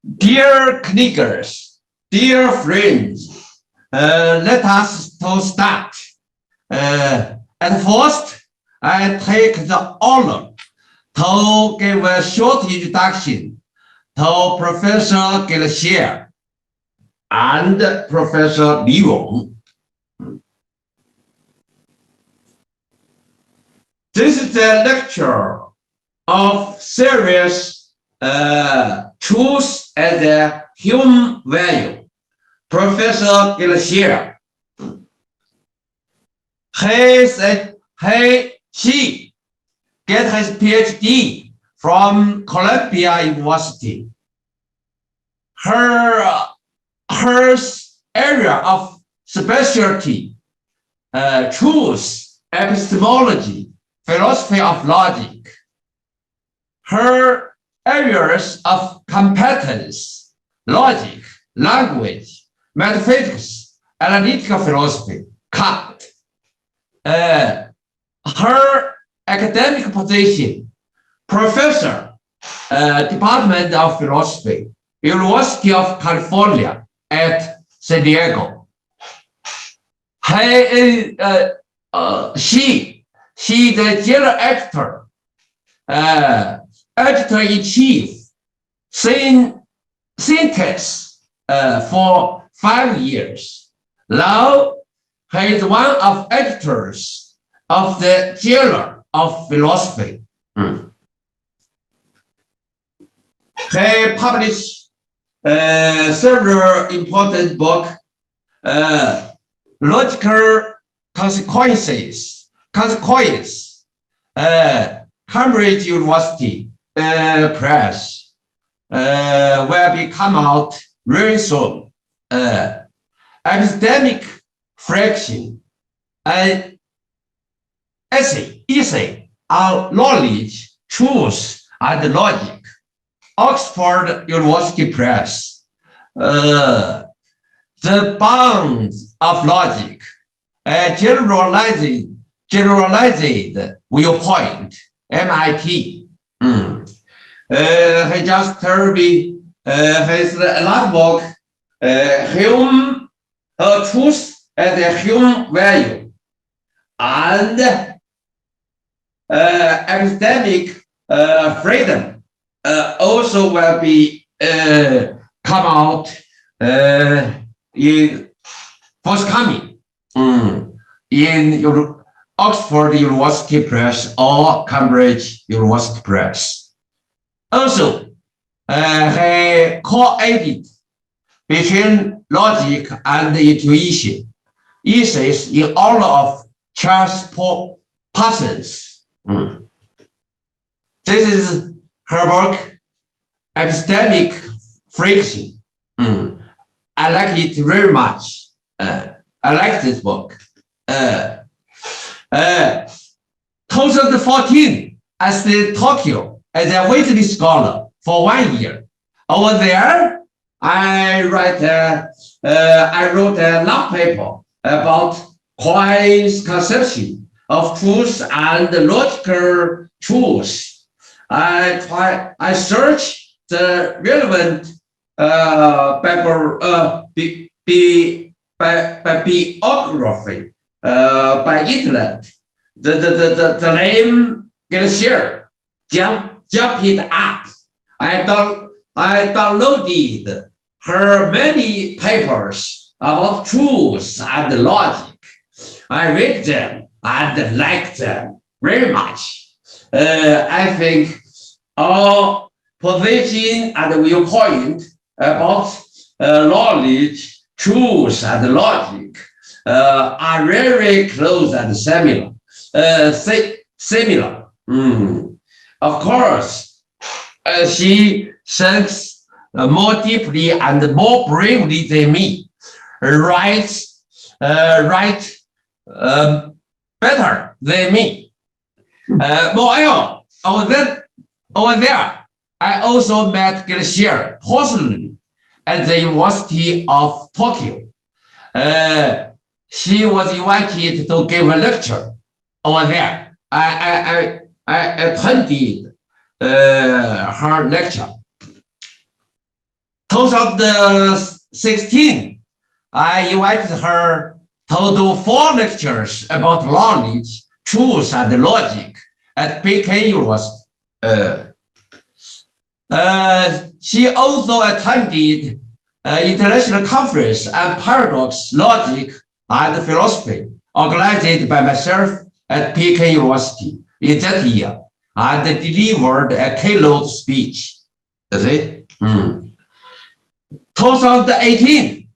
Dear colleagues, dear friends, let us to start. At first, I take the honor to give a short introduction to Professor Gila and Professor Yong. This is a lecture of serious truth and human value. Professor Gila, she get his PhD from Columbia University. Her area of specialty, truth, epistemology, philosophy of logic. Her areas of competence, logic, language, metaphysics, analytical philosophy, cut. Her academic position, professor, Department of Philosophy, University of California at San Diego. She the general editor, editor-in-chief, syntax for 5 years. Now, he is one of editors of the Journal of Philosophy. He published several important books, Logical Consequences, Cambridge University Press, will be come out very soon. Epistemic Fraction, an essay on knowledge, truth, and logic, Oxford University Press. The Bounds of Logic, a generalized viewpoint, MIT. He just told me his last book, Human Truth and Human Value, and Epistemic Freedom also will be come out in forthcoming in Oxford University Press or Cambridge University Press. Also, he co-edited Between Logic and Intuition, essays in honor of Charles Parsons. This is her work, Epistemic Friction. I like it very much. I like this book. 2014, I stayed in Tokyo as a visiting scholar for 1 year. Over there, I wrote a long paper about Quine's conception of truth and logical truth. I searched the relevant bibliography by internet. The name Sher jumped up. I downloaded her many papers about truth and logic. I read them and liked them very much. I think our position and viewpoint about knowledge, truth, and logic are very close and similar. Of course, she thinks more deeply and more bravely than me, writes better than me. Moreover, over there, I also met Sher personally at the University of Tokyo. She was invited to give a lecture over there. I attended her lecture. 2016, I invited her to do 4 lectures about knowledge, truth, and logic at Beijing University. She also attended international conference on paradox, logic, and philosophy, organized by myself at Peking University in that year, and delivered a keynote speech. Is it? 2018,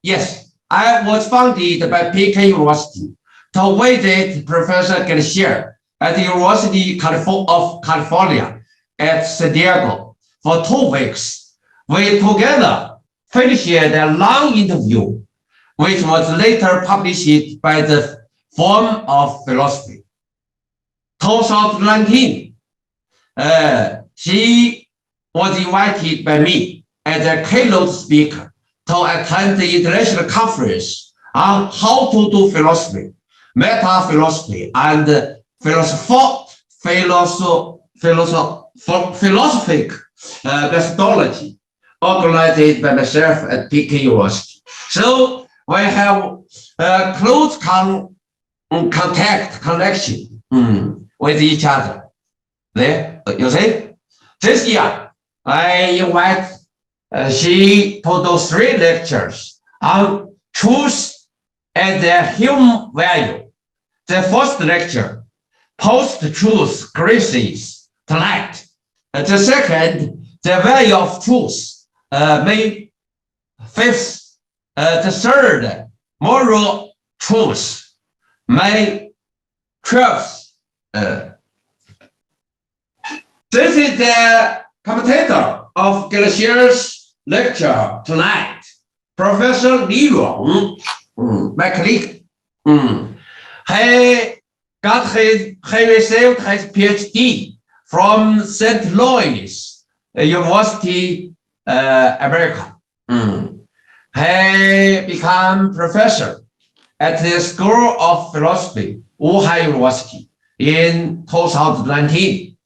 yes, I was founded by Peking University to visit Professor Sher at the University of California at San Diego for 2 weeks. We together finished a long interview, which was later published by the Form of Philosophy. 2019, she was invited by me as a keynote speaker to attend the international conference on how to do philosophy, meta-philosophy, and philosophic methodology, organized by myself at Peking University. So we have a close connection with each other. There, you see? This year, I invite she to do 3 lectures on truth and the human value. The first lecture, post-truth crisis tonight. The second, the value of truth, May 5th. The third, moral truth, May 12th. This is the commentator of Sher's lecture tonight, Professor Yong, my colleague. He received his PhD from St. Louis University, America. He became professor at the School of Philosophy, Wuhan University, in 2019.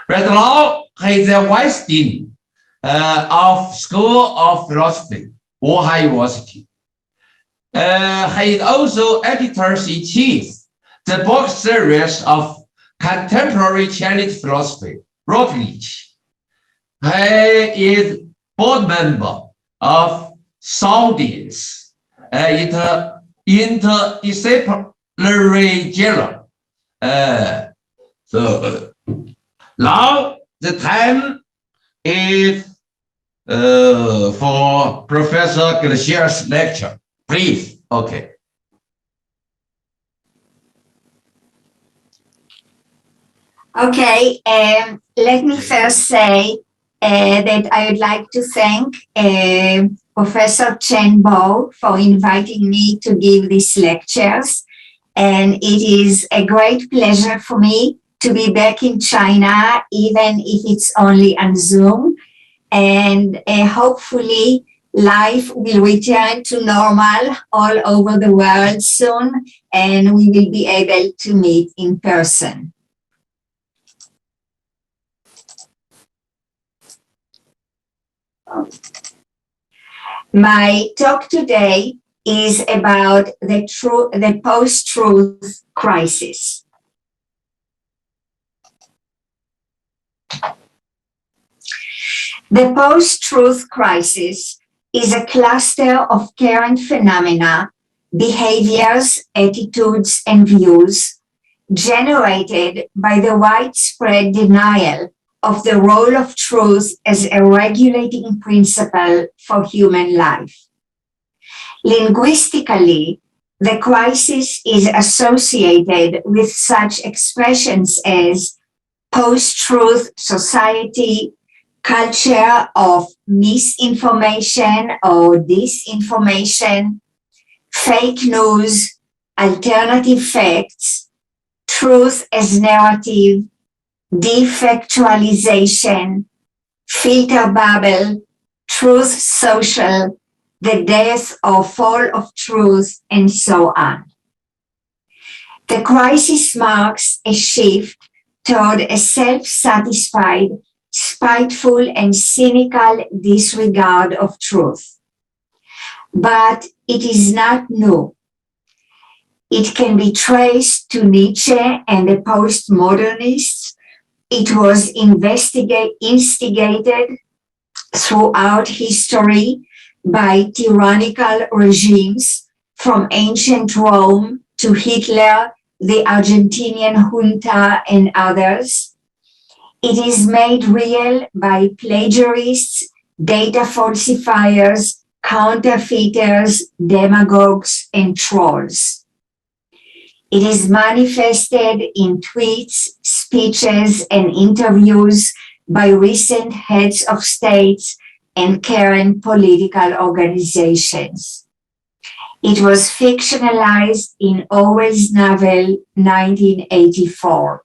Right now, he is the vice dean of School of Philosophy, Wuhan University. He is also editor-in-chief, the book series of Contemporary Chinese Philosophy, Routledge. He is board member of Saudi's interdisciplinary Gila. So now the time is for Professor Sher's lecture. Please, okay. Okay, let me first say that I would like to thank Professor Chen for inviting me to give these lectures. And it is a great pleasure for me to be back in China, even if it's only on Zoom. And hopefully life will return to normal all over the world soon, and we will be able to meet in person. My talk today is about the post-truth crisis. The post-truth crisis is a cluster of current phenomena, behaviors, attitudes, and views generated by the widespread denial of the role of truth as a regulating principle for human life. Linguistically, the crisis is associated with such expressions as post-truth society, culture of misinformation or disinformation, fake news, alternative facts, truth as narrative, defactualization, filter bubble, truth social, the death or fall of truth, and so on. The crisis marks a shift toward a self-satisfied, spiteful and cynical disregard of truth. But it is not new. It can be traced to Nietzsche and the postmodernists. It was instigated throughout history by tyrannical regimes from ancient Rome to Hitler, the Argentinian junta, and others. It is made real by plagiarists, data falsifiers, counterfeiters, demagogues, and trolls. It is manifested in tweets, speeches, and interviews by recent heads of states and current political organizations. It was fictionalized in Orwell's novel 1984,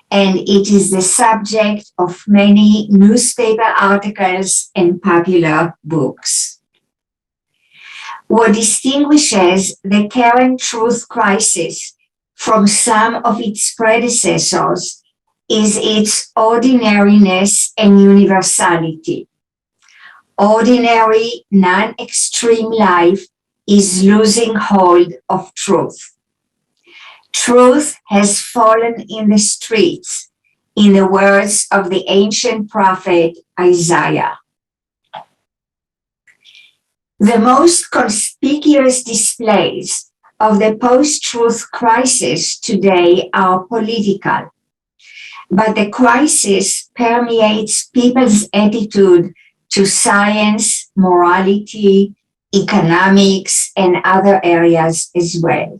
and it is the subject of many newspaper articles and popular books. What distinguishes the current truth crisis from some of its predecessors is its ordinariness and universality. Ordinary, non-extreme life is losing hold of truth. Truth has fallen in the streets, in the words of the ancient prophet Isaiah. The most conspicuous displays of the post-truth crisis today are political, but the crisis permeates people's attitude to science, morality, economics, and other areas as well.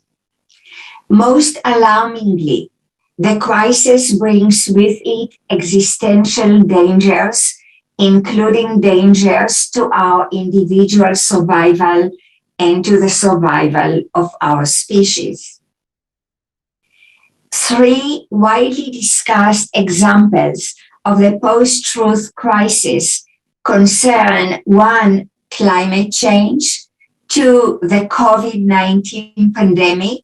Most alarmingly, the crisis brings with it existential dangers, including dangers to our individual survival and to the survival of our species. Three widely discussed examples of the post-truth crisis concern: one, climate change; two, the COVID-19 pandemic;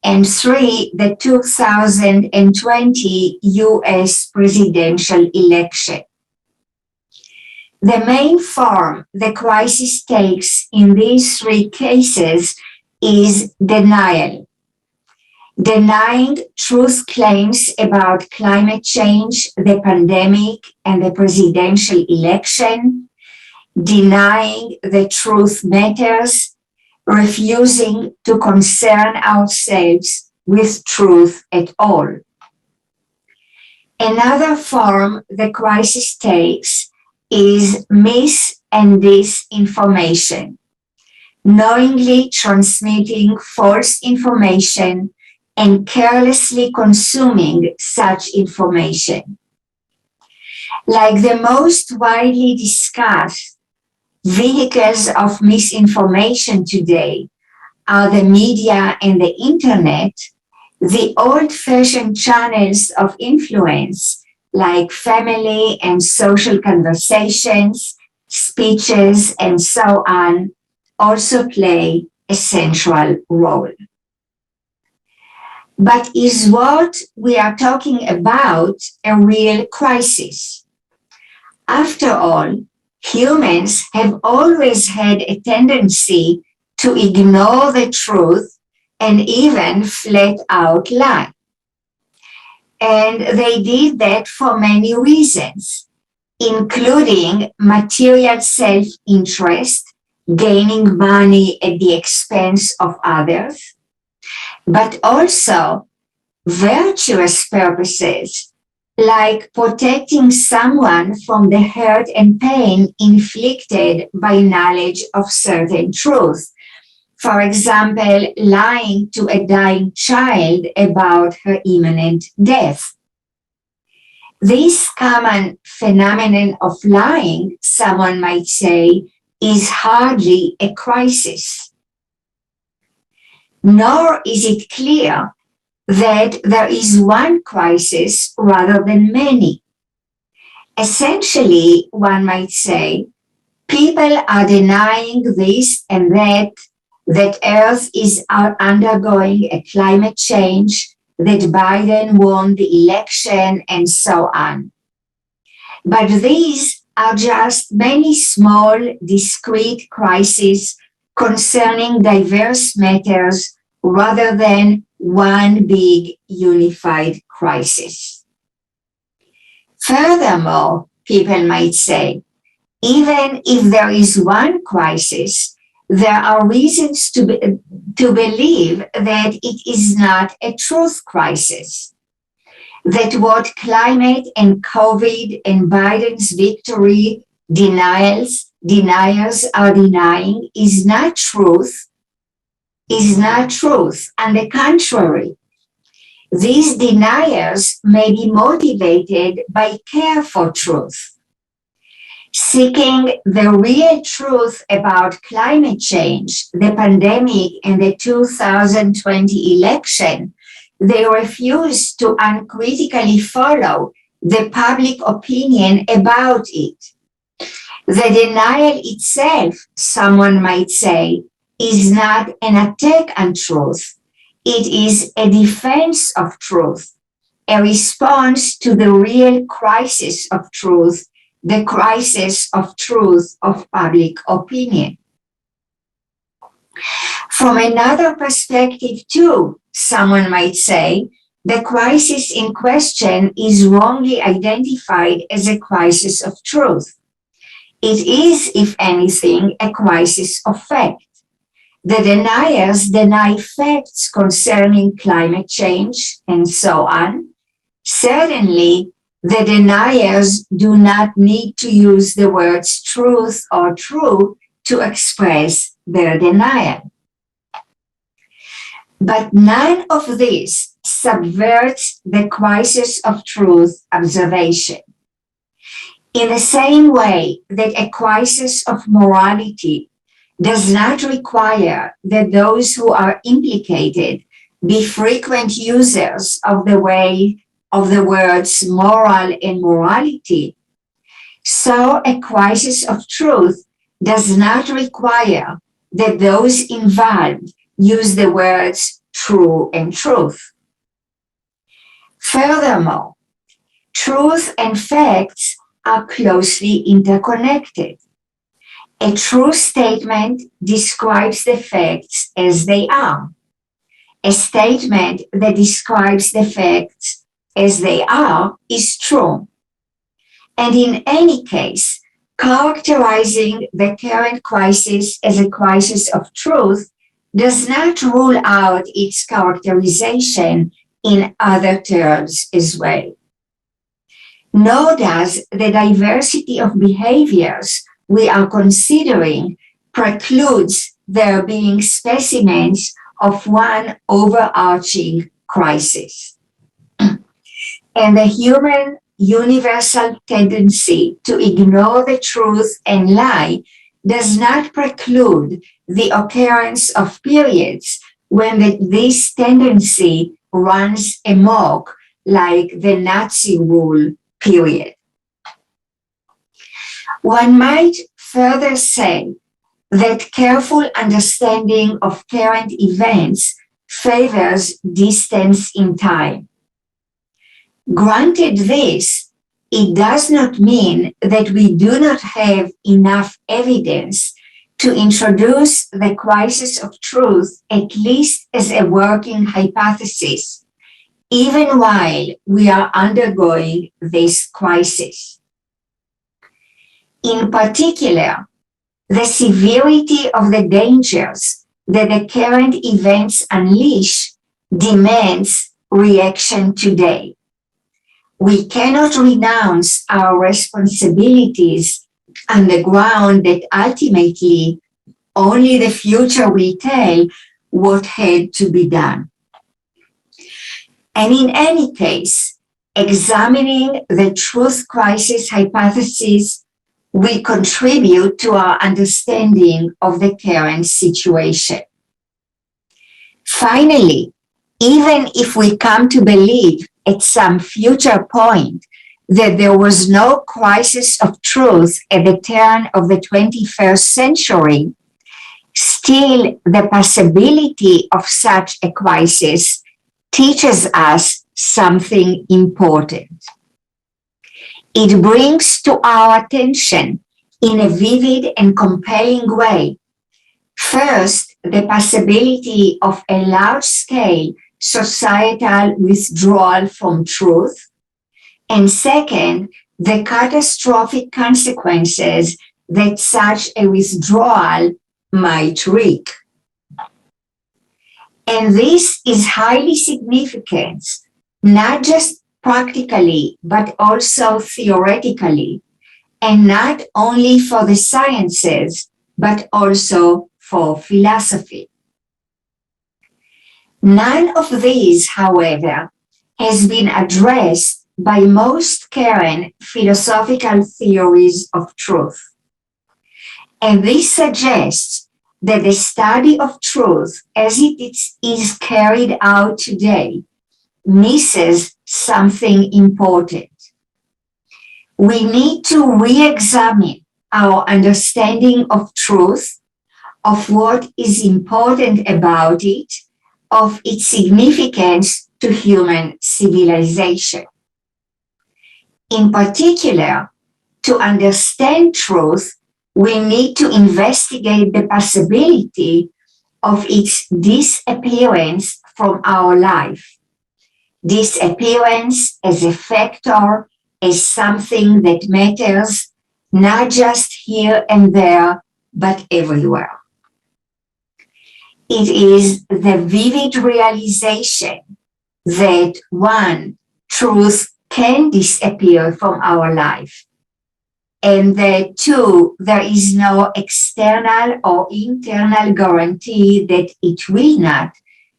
and three, the 2020 US presidential election. The main form the crisis takes in these three cases is denial. Denying truth claims about climate change, the pandemic, and the presidential election, denying the truth matters, refusing to concern ourselves with truth at all. Another form the crisis takes is mis- and disinformation, knowingly transmitting false information and carelessly consuming such information. Like the most widely discussed vehicles of misinformation today are the media and the internet, the old-fashioned channels of influence like family and social conversations, speeches, and so on, also play a central role. But is what we are talking about a real crisis? After all, humans have always had a tendency to ignore the truth and even flat out lie. And they did that for many reasons, including material self-interest, gaining money at the expense of others, but also virtuous purposes, like protecting someone from the hurt and pain inflicted by knowledge of certain truth. For example, lying to a dying child about her imminent death. This common phenomenon of lying, someone might say, is hardly a crisis. Nor is it clear that there is one crisis rather than many. Essentially, one might say, people are denying this and that Earth is undergoing a climate change, that Biden won the election, and so on. But these are just many small, discrete crises concerning diverse matters rather than one big unified crisis. Furthermore, people might say, even if there is one crisis, there are reasons to believe that it is not a truth crisis, that what climate and COVID and Biden's victory deniers are denying is not truth. On the contrary, these deniers may be motivated by care for truth. Seeking the real truth about climate change, the pandemic, and the 2020 election, they refuse to uncritically follow the public opinion about it. The denial itself, someone might say, is not an attack on truth. It is a defense of truth, a response to the real crisis of truth, the crisis of truth of public opinion. From another perspective, too, someone might say, the crisis in question is wrongly identified as a crisis of truth. It is, if anything, a crisis of fact. The deniers deny facts concerning climate change and so on. Certainly, the deniers do not need to use the words truth or true to express their denial. But none of this subverts the crisis of truth observation. In the same way that a crisis of morality does not require that those who are implicated be frequent users of the words moral and morality, so a crisis of truth does not require that those involved use the words true and truth. Furthermore, truth and facts are closely interconnected. A true statement describes the facts as they are. A statement that describes the facts as they are is true. And in any case, characterizing the current crisis as a crisis of truth does not rule out its characterization in other terms as well. Nor does the diversity of behaviors we are considering precludes there being specimens of one overarching crisis. And the human universal tendency to ignore the truth and lie does not preclude the occurrence of periods when this tendency runs amok, like the Nazi rule period. One might further say that careful understanding of current events favors distance in time. Granted this, it does not mean that we do not have enough evidence to introduce the crisis of truth at least as a working hypothesis, even while we are undergoing this crisis. In particular, the severity of the dangers that the current events unleash demands reaction today. We cannot renounce our responsibilities on the ground that ultimately only the future will tell what had to be done. And in any case, examining the truth crisis hypothesis will contribute to our understanding of the current situation. Finally, even if we come to believe at some future point that there was no crisis of truth at the turn of the 21st century, still the possibility of such a crisis teaches us something important. It brings to our attention in a vivid and compelling way, first, the possibility of a large-scale societal withdrawal from truth, and second, the catastrophic consequences that such a withdrawal might wreak. And this is highly significant, not just practically, but also theoretically, and not only for the sciences, but also for philosophy. None of these, however, has been addressed by most current philosophical theories of truth. And this suggests that the study of truth as it is carried out today misses something important. We need to re-examine our understanding of truth, of what is important about it, of its significance to human civilization. In particular, to understand truth, we need to investigate the possibility of its disappearance from our life. Disappearance as a factor, as something that matters, not just here and there, but everywhere. It is the vivid realization that one, truth can disappear from our life, and that two, there is no external or internal guarantee that it will not,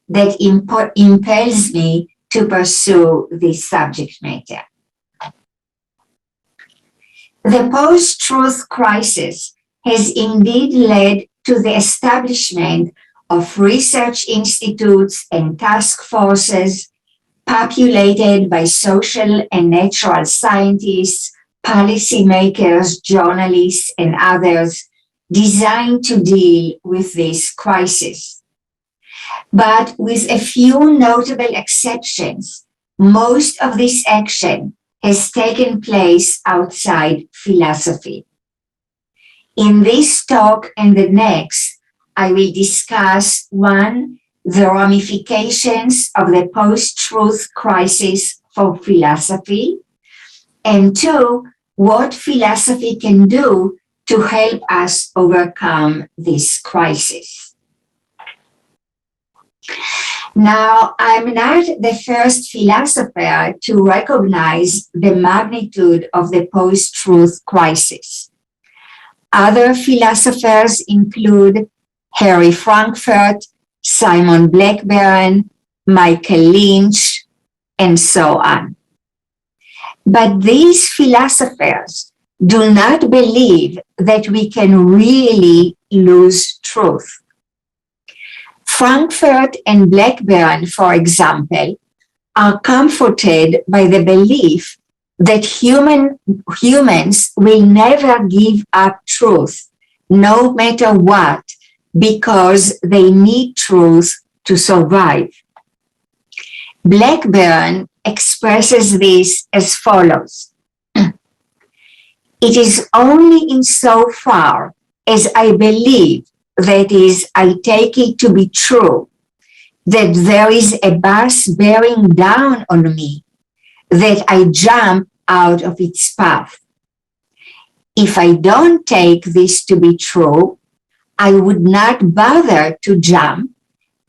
that impels me to pursue this subject matter. The post-truth crisis has indeed led to the establishment of research institutes and task forces populated by social and natural scientists, policymakers, journalists, and others designed to deal with this crisis. But with a few notable exceptions, most of this action has taken place outside philosophy. In this talk and the next, I will discuss one, the ramifications of the post-truth crisis for philosophy, and two, what philosophy can do to help us overcome this crisis. Now, I'm not the first philosopher to recognize the magnitude of the post-truth crisis. Other philosophers include Harry Frankfurt, Simon Blackburn, Michael Lynch, and so on. But these philosophers do not believe that we can really lose truth. Frankfurt and Blackburn, for example, are comforted by the belief that humans will never give up truth, no matter what, because they need truth to survive. Blackburn expresses this as follows. It is only insofar as I believe, that is, I take it to be true, that there is a bus bearing down on me, that I jump out of its path. If I don't take this to be true, I would not bother to jump,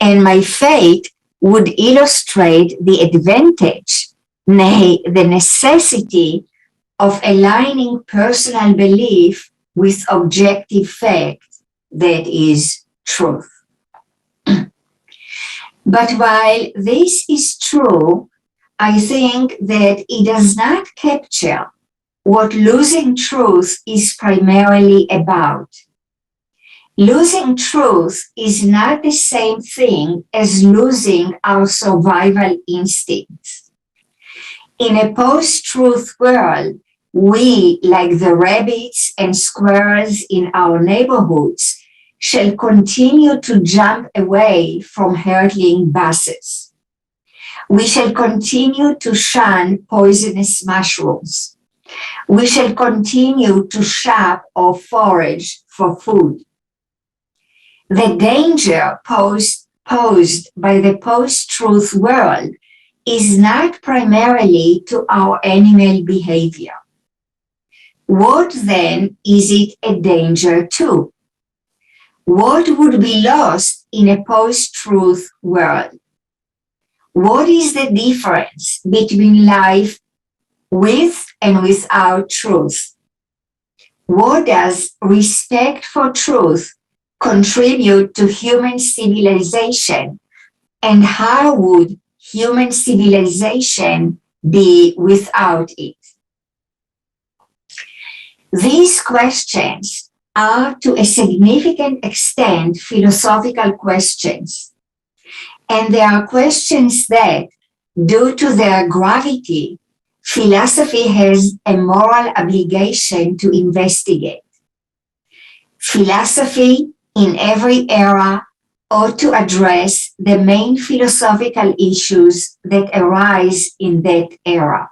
and my fate would illustrate the advantage, nay, the necessity of aligning personal belief with objective fact, that is, truth. But while this is true, I think that it does not capture what losing truth is primarily about. Losing truth is not the same thing as losing our survival instincts. In a post-truth world, we, like the rabbits and squirrels in our neighborhoods, shall continue to jump away from hurtling buses. We shall continue to shun poisonous mushrooms. We shall continue to shop or forage for food. The danger posed by the post-truth world is not primarily to our animal behavior. What then is it a danger to? What would be lost in a post-truth world? What is the difference between life with and without truth? What does respect for truth contribute to human civilization, and how would human civilization be without it? These questions are to a significant extent philosophical questions, and they are questions that, due to their gravity, philosophy has a moral obligation to investigate. Philosophy in every era ought to address the main philosophical issues that arise in that era.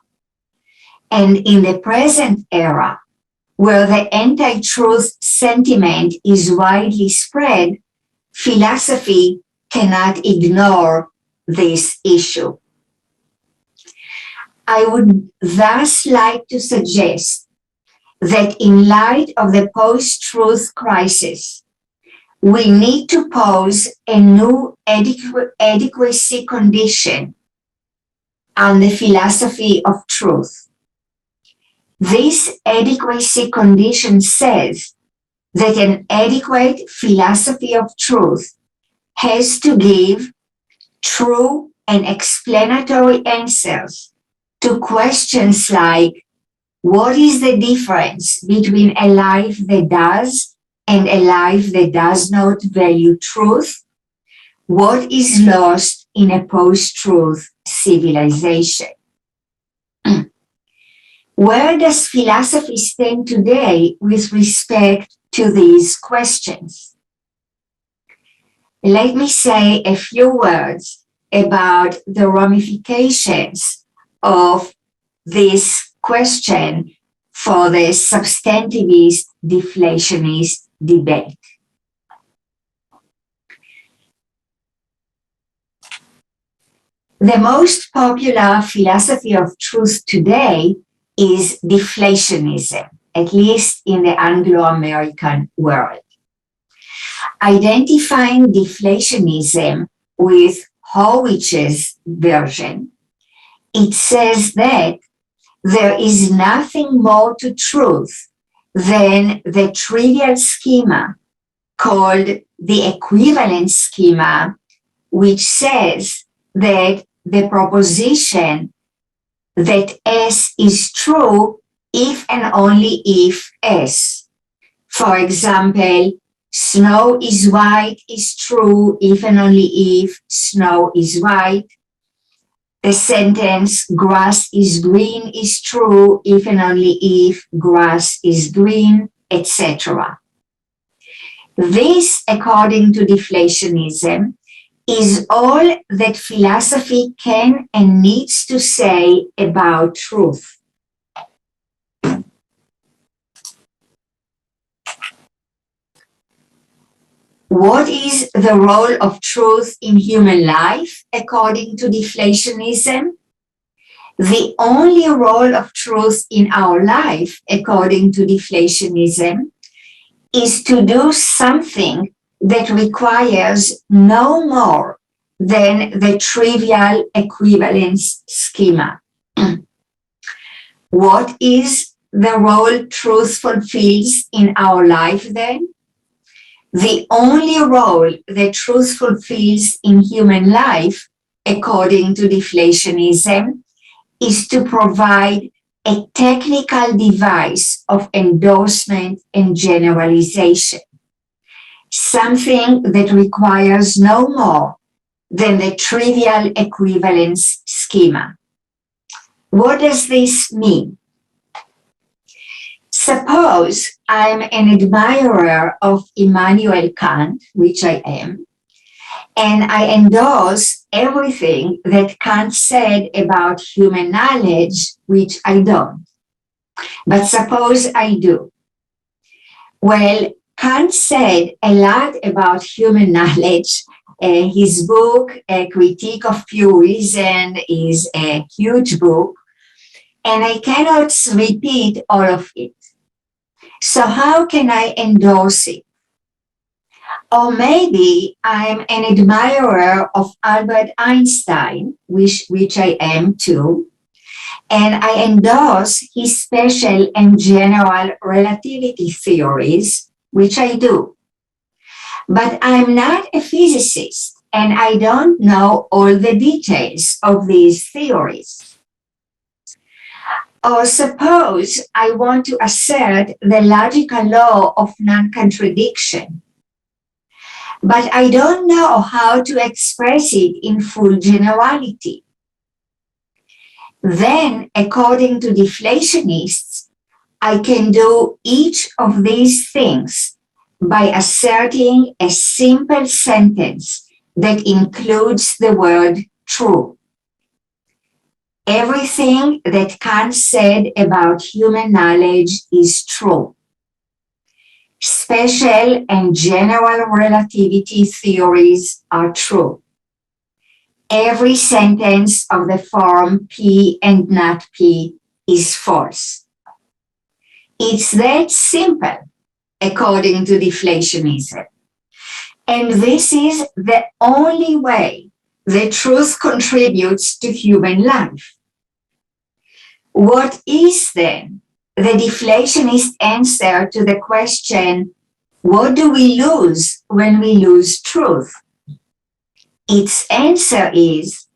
And in the present era, where the anti-truth sentiment is widely spread, philosophy cannot ignore this issue. I would thus like to suggest that in light of the post-truth crisis, we need to pose a new adequacy condition on the philosophy of truth. This adequacy condition says that an adequate philosophy of truth has to give true and explanatory answers to questions like, what is the difference between a life that does and a life that does not value truth? What is lost in a post-truth civilization? Where does philosophy stand today with respect to these questions? Let me say a few words about the ramifications of this question for the substantivist deflationist debate. The most popular philosophy of truth today is deflationism, at least in the Anglo-American world. Identifying deflationism with Horwitz's version, it says that there is nothing more to truth than the trivial schema called the equivalence schema, which says that the proposition that S is true if and only if S. For example, snow is white is true if and only if snow is white. The sentence grass is green is true if and only if grass is green, etc. This, according to deflationism, is all that philosophy can and needs to say about truth. What is the role of truth in human life, according to deflationism? The only role of truth in our life, according to deflationism, is to do something that requires no more than the trivial equivalence schema. What is the role truth fulfills in our life then? The only role that truth fulfills in human life, according to deflationism, is to provide a technical device of endorsement and generalization, something that requires no more than the trivial equivalence schema. What does this mean? Suppose I'm an admirer of Immanuel Kant, which I am, and I endorse everything that Kant said about human knowledge, which I don't. But suppose I do. Well, Kant said a lot about human knowledge. His book, A Critique of Pure Reason, is a huge book, and I cannot repeat all of it. So how can I endorse it? Or maybe I'm an admirer of Albert Einstein, which I am too, and I endorse his special and general relativity theories, which I do. But I'm not a physicist, and I don't know all the details of these theories. Or suppose I want to assert the logical law of non-contradiction, but I don't know how to express it in full generality. Then, according to deflationists, I can do each of these things by asserting a simple sentence that includes the word true. Everything that Kant said about human knowledge is true. Special and general relativity theories are true. Every sentence of the form P and not P is false. It's that simple, according to deflationism. And this is the only way the truth contributes to human life. What is then the deflationist answer to the question, what do we lose when we lose truth? Its answer is,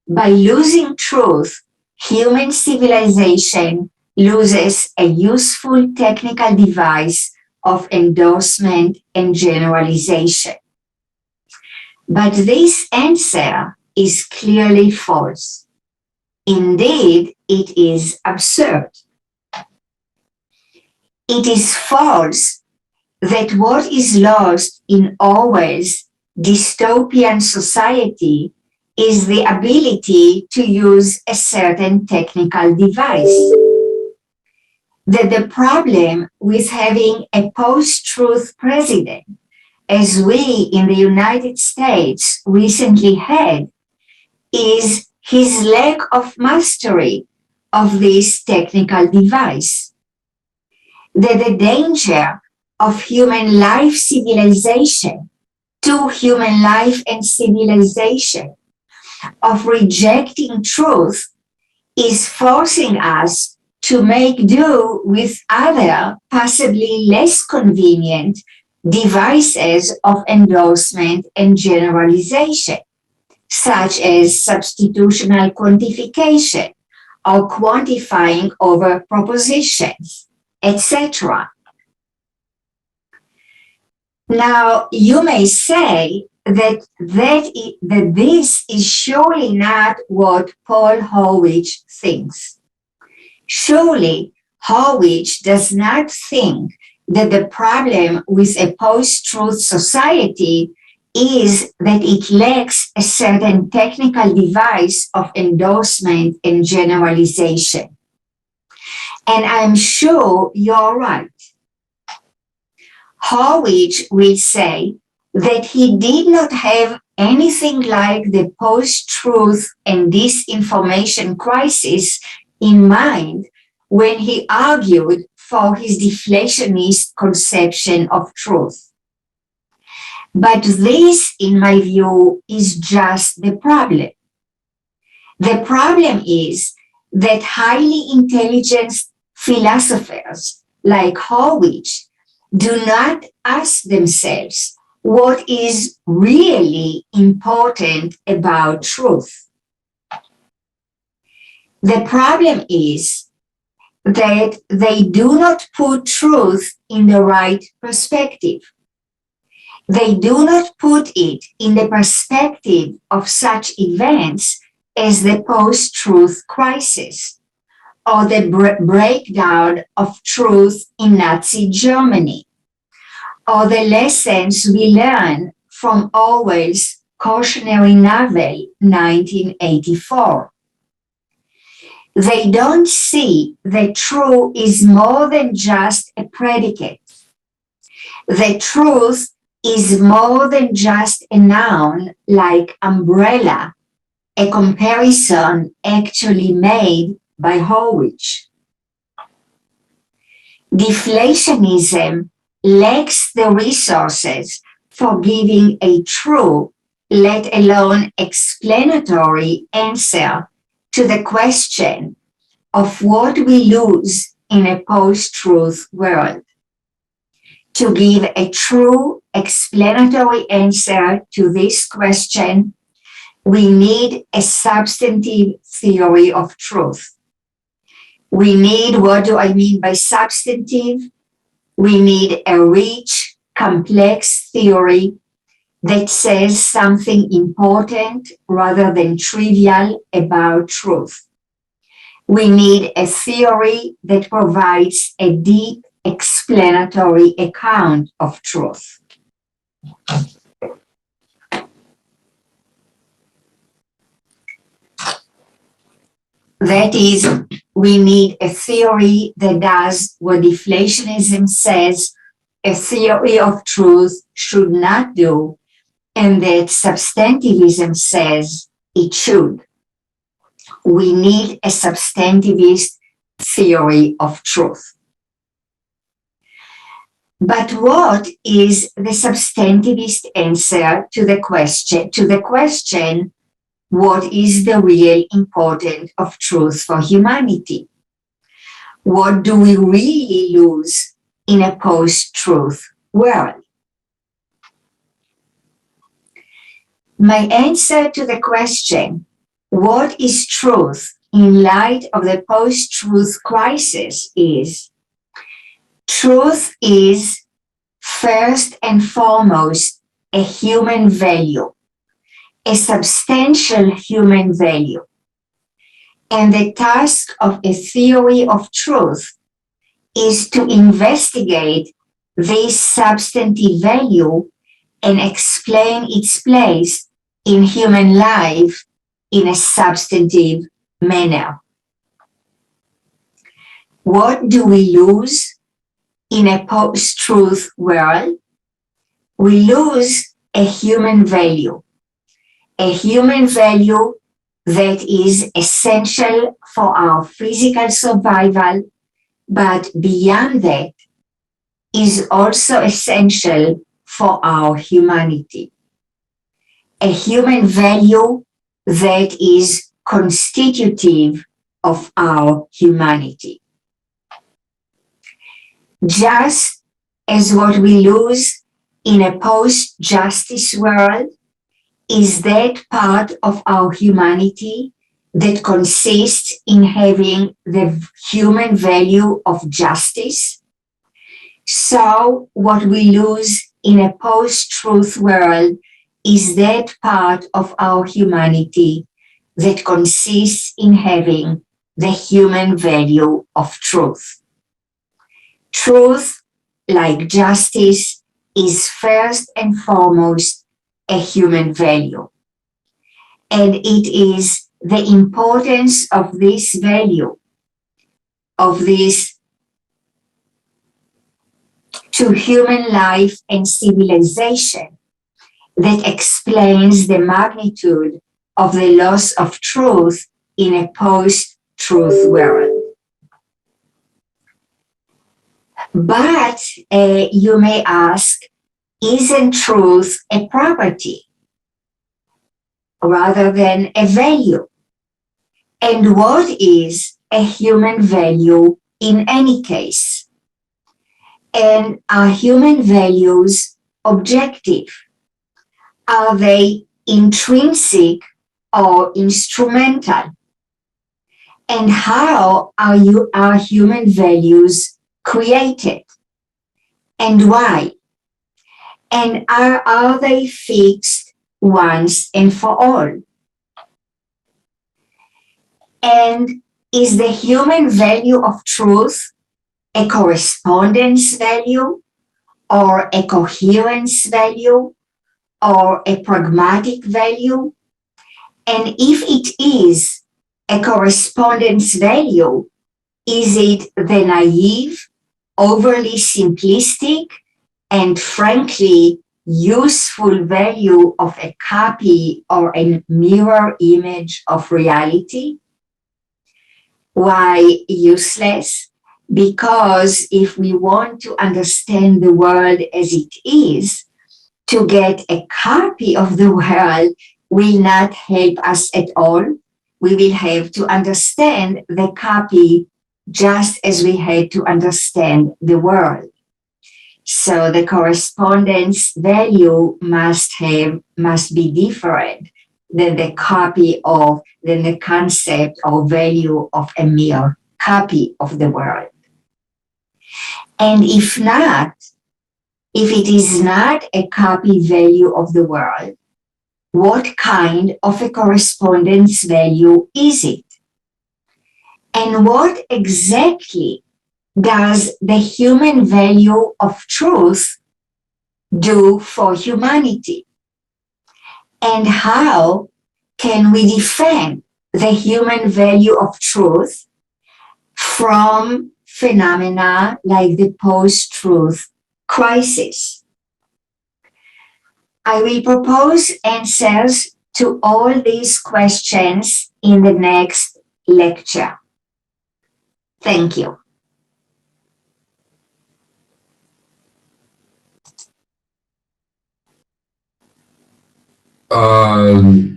by losing truth, human civilization loses a useful technical device of endorsement and generalization. But this answer is clearly false. Indeed, it is absurd. It is false that what is lost in Orwell's dystopian society is the ability to use a certain technical device. That the problem with having a post-truth president, as we in the United States recently had, is his lack of mastery of this technical device. That the danger of human life civilization to human life and civilization, of rejecting truth, is forcing us to make do with other, possibly less convenient, devices of endorsement and generalization, such as substitutional quantification or quantifying over propositions, etc. Now, you may say that this is surely not what Paul Horwich thinks. Surely, Horwich does not think that the problem with a post-truth society is that it lacks a certain technical device of endorsement and generalization. And I'm sure you're right. Horwich will say that he did not have anything like the post-truth and disinformation crisis in mind when he argued for his deflationist conception of truth. But this, in my view, is just the problem. The problem is that highly intelligent philosophers like Horwich do not ask themselves what is really important about truth. The problem is that they do not put truth in the right perspective. They do not put it in the perspective of such events as the post-truth crisis or the breakdown of truth in Nazi Germany, or the lessons we learn from Orwell's cautionary novel, 1984. They don't see that true is more than just a predicate. The truth is more than just a noun like umbrella, a comparison actually made by Horwich. Deflationism lacks the resources for giving a true, let alone explanatory answer to the question of what we lose in a post-truth world. To give a true explanatory answer to this question, we need a substantive theory of truth. We need, what do I mean by substantive? We need a rich, complex theory that says something important rather than trivial about truth. We need a theory that provides a deep explanatory account of truth. That is, we need a theory that does what deflationism says a theory of truth should not do, and that substantivism says it should. We need a substantivist theory of truth. But what is the substantivist answer to the question, what is the real importance of truth for humanity? What do we really lose in a post-truth world? My answer to the question, what is truth in light of the post-truth crisis, is truth is first and foremost a human value, a substantial human value. And the task of a theory of truth is to investigate this substantive value and explain its place in human life in a substantive manner. What do we lose in a post-truth world? We lose a human value that is essential for our physical survival, but beyond that is also essential for our humanity. A human value that is constitutive of our humanity. Just as what we lose in a post-justice world is that part of our humanity that consists in having the human value of justice, so what we lose in a post-truth world is that part of our humanity that consists in having the human value of truth. Truth, like justice, is first and foremost a human value. And it is the importance of this value, of this to human life and civilization, that explains the magnitude of the loss of truth in a post-truth world. But you may ask, isn't truth a property rather than a value? And what is a human value in any case? And are human values objective? Are they intrinsic or instrumental? And how are human values created? And why? And are they fixed once and for all? And is the human value of truth a correspondence value, or a coherence value, or a pragmatic value? And if it is a correspondence value? Is it the naive, overly simplistic, and frankly useful value of a copy or a mirror image of reality? Why useless? Because if we want to understand the world as it is, to get a copy of the world will not help us at all. We will have to understand the copy just as we had to understand the world. So the correspondence value must be different than the concept or value of a mere copy of the world. And if it is not a copy value of the world, what kind of a correspondence value is it? And what exactly does the human value of truth do for humanity? And how can we defend the human value of truth from phenomena like the post-truth crisis? I will propose answers to all these questions in the next lecture. Thank you.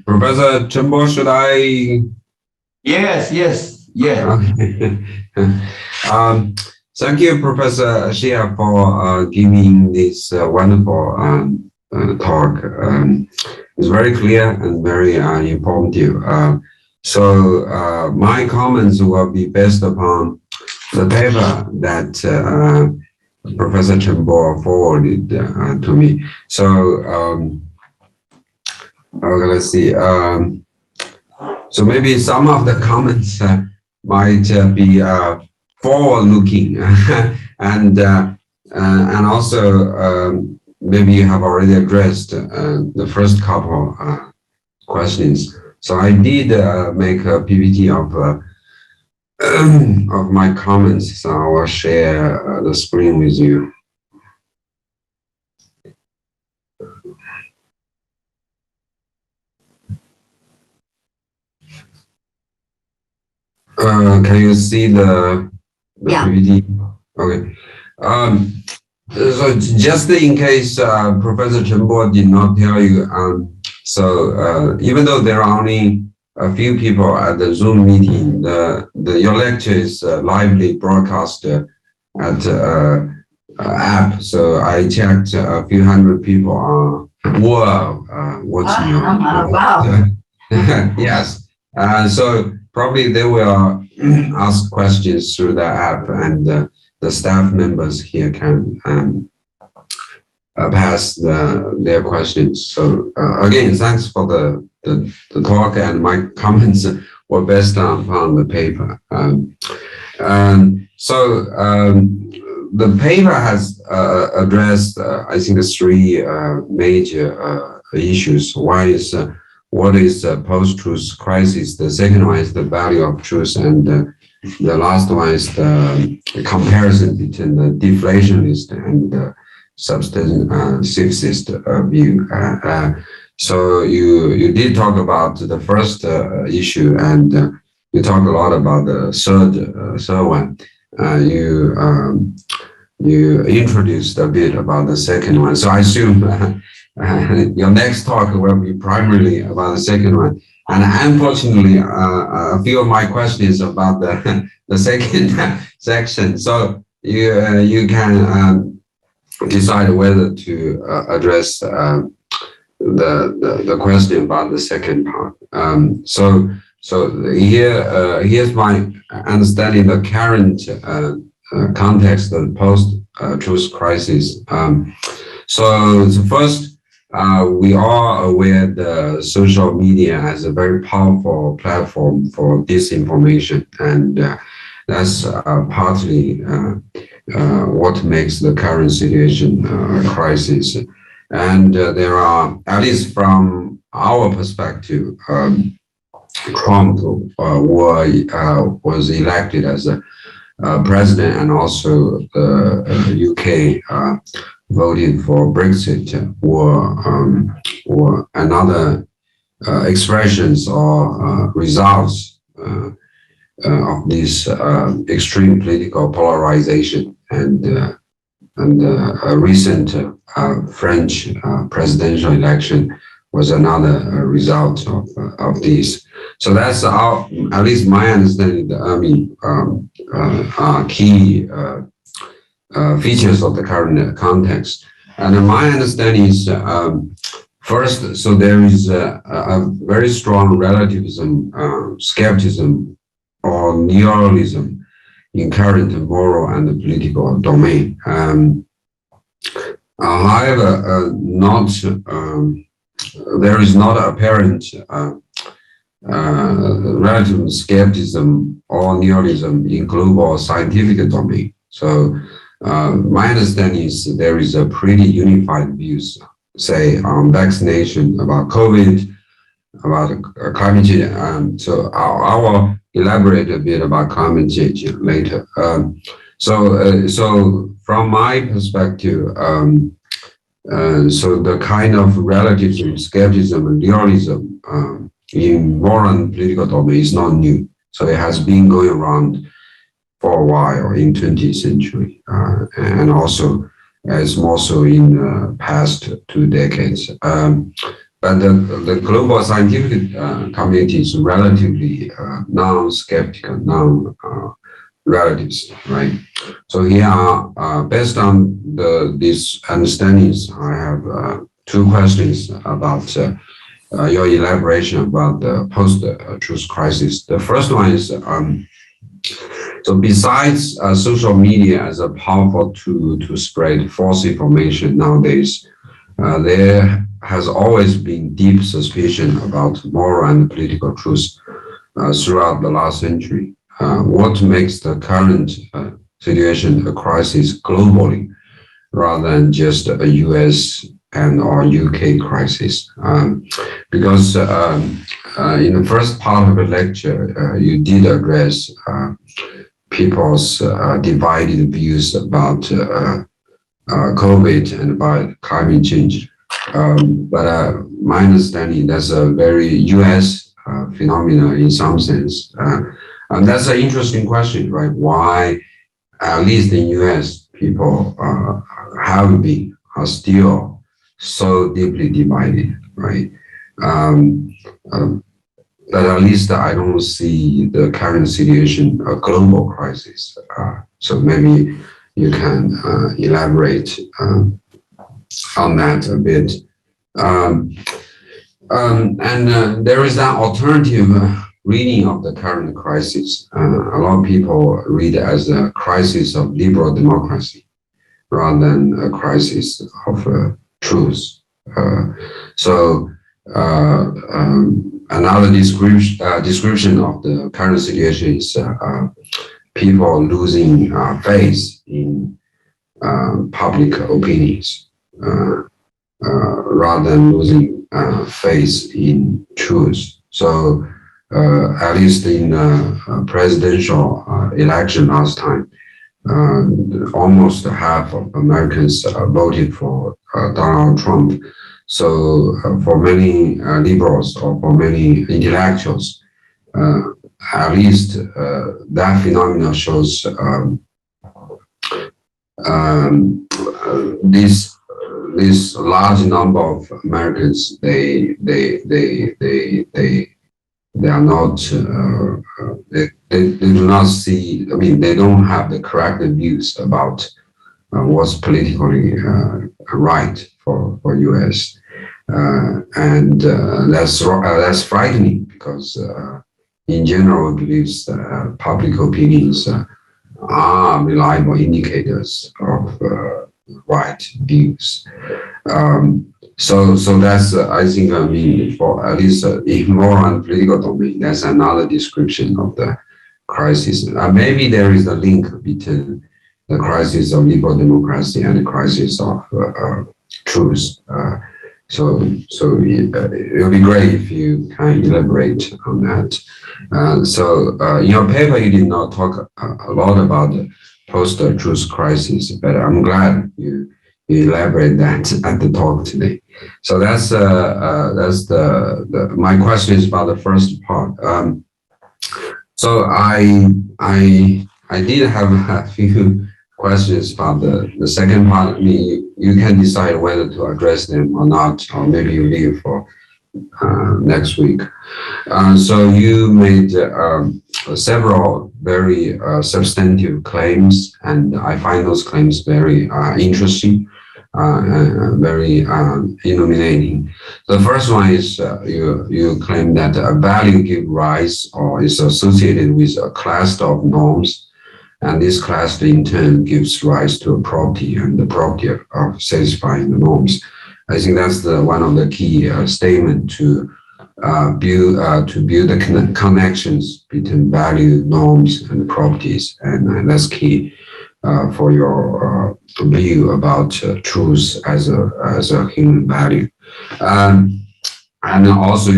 Professor Chen, should I? Yes. Okay. Thank you, Professor Sher, for giving this wonderful talk. It's very clear and very informative. So my comments will be based upon the paper that Professor Chen forwarded to me. So okay, let's see. So maybe some of the comments might be forward-looking, and also maybe you have already addressed the first couple questions. So I did make a PPT of my comments. So I will share the screen with you. Can you see the PPT? Okay. So just in case Professor Chen did not tell you, so even though there are only a few people at the Zoom meeting, your lecture is lively broadcast at app. So I checked a few hundred people are watching you. Wow. Yes. So probably they will ask questions through the app, and the staff members here can pass their questions. So again, thanks for the talk, and my comments were based upon the paper. So the paper has addressed, I think, three major issues. One is what is post-truth crisis? The second one is the value of truth, and the last one is the comparison between the deflationist and the substantivist view. So you did talk about the first issue, and you talked a lot about the third one. You introduced a bit about the second one. So I assume your next talk will be primarily about the second one. And unfortunately, a few of my questions about the second section. So you can decide whether to address the question about the second part. So here's my understanding the current context of post-truth crisis. So first, we are aware that social media has a very powerful platform for disinformation, and that's partly what makes the current situation a crisis. And there are, at least from our perspective, Trump was elected as a president, and also the UK voted for Brexit, or another expressions or results of this extreme political polarization, and a recent French presidential election was another result of this. So that's at least my understanding. Key features of the current context. And my understanding is, first, so there is a very strong relativism, skepticism, or nihilism in current moral and political domain. However, there is not apparent relative skepticism or nihilism in global scientific domain. So my understanding is there is a pretty unified views, say, on vaccination, about COVID, about climate change. So I will elaborate a bit about climate change later. So from my perspective, so the kind of relativism, skepticism, and nihilism in moral and political domain is not new. So it has been going around for a while in 20th century, and also it's more so in the past 2 decades. But the global scientific community is relatively non-skeptical, non-relatives, right? So here, based on these understandings, I have 2 questions about your elaboration about the post-truth crisis. The first one is, so besides social media as a powerful tool to spread false information nowadays, there has always been deep suspicion about moral and political truth throughout the last century. What makes the current situation a crisis globally rather than just a US and or UK crisis? Because in the first part of the lecture, you did address people's divided views about COVID and about climate change. But my understanding, that's a very US phenomenon in some sense. And that's an interesting question, right? Why, at least in US, people are still so deeply divided, right? But at least I don't see the current situation a global crisis. So maybe you can elaborate on that a bit. And there is an alternative reading of the current crisis. A lot of people read it as a crisis of liberal democracy rather than a crisis of truth. Another description of the current situation is people losing faith in public opinions rather than losing faith in truth. So at least in the presidential election last time, almost half of Americans voted for Donald Trump. So for many liberals or for many intellectuals, at least that phenomenon shows this large number of Americans, they are not, they do not see, I mean, they don't have the correct views about what's politically right for US. And that's frightening because in general, it believes public opinions are reliable indicators of right views. So that's, I think, I mean, for at least in moral and political domain, that's another description of the crisis. Maybe there is a link between the crisis of liberal democracy and the crisis of truth. It'll be great if you can elaborate on that. In your paper, you did not talk a lot about the post-truth crisis, but I'm glad you elaborate that at the talk today. So that's my question is about the first part. So I did have a few questions about the second part. I mean, you can decide whether to address them or not, or maybe you leave for next week. So you made several very substantive claims, and I find those claims very interesting, very illuminating. The first one is you claim that a value gives rise or is associated with a class of norms, and this class in turn gives rise to a property, and the property of satisfying the norms. I think that's one of the key statements to build the connections between value, norms, and properties, and that's key for your view about truth as a human value. And also,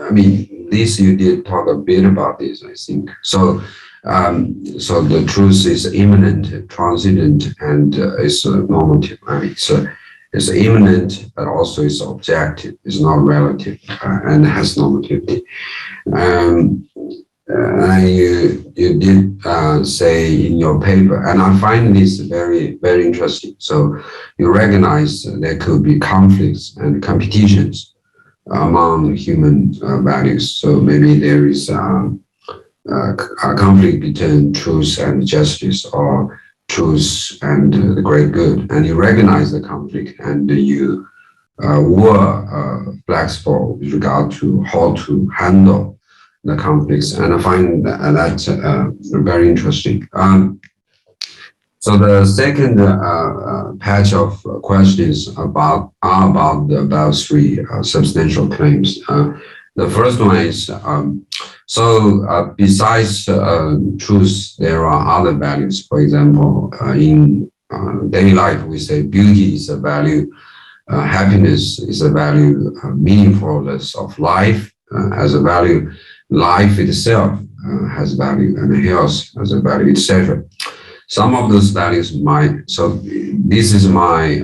I mean, this you did talk a bit about this, I think. So the truth is immanent, transcendent, and is normative. I mean, so it's immanent, but also it's objective. It's not relative, and has normativity. You did say in your paper, and I find this very, very interesting. So you recognize there could be conflicts and competitions among human values. So maybe there is a conflict between truth and justice, or truth and the great good, and you recognize the conflict, and you were flexible with regard to how to handle the conflicts, and I find that very interesting. So the second patch of questions are about the three substantial claims. The first one is, besides truth, there are other values. For example, in daily life, we say beauty is a value, happiness is a value, meaningfulness of life has a value, life itself has value, and health has a value, etc. Some of those values this is my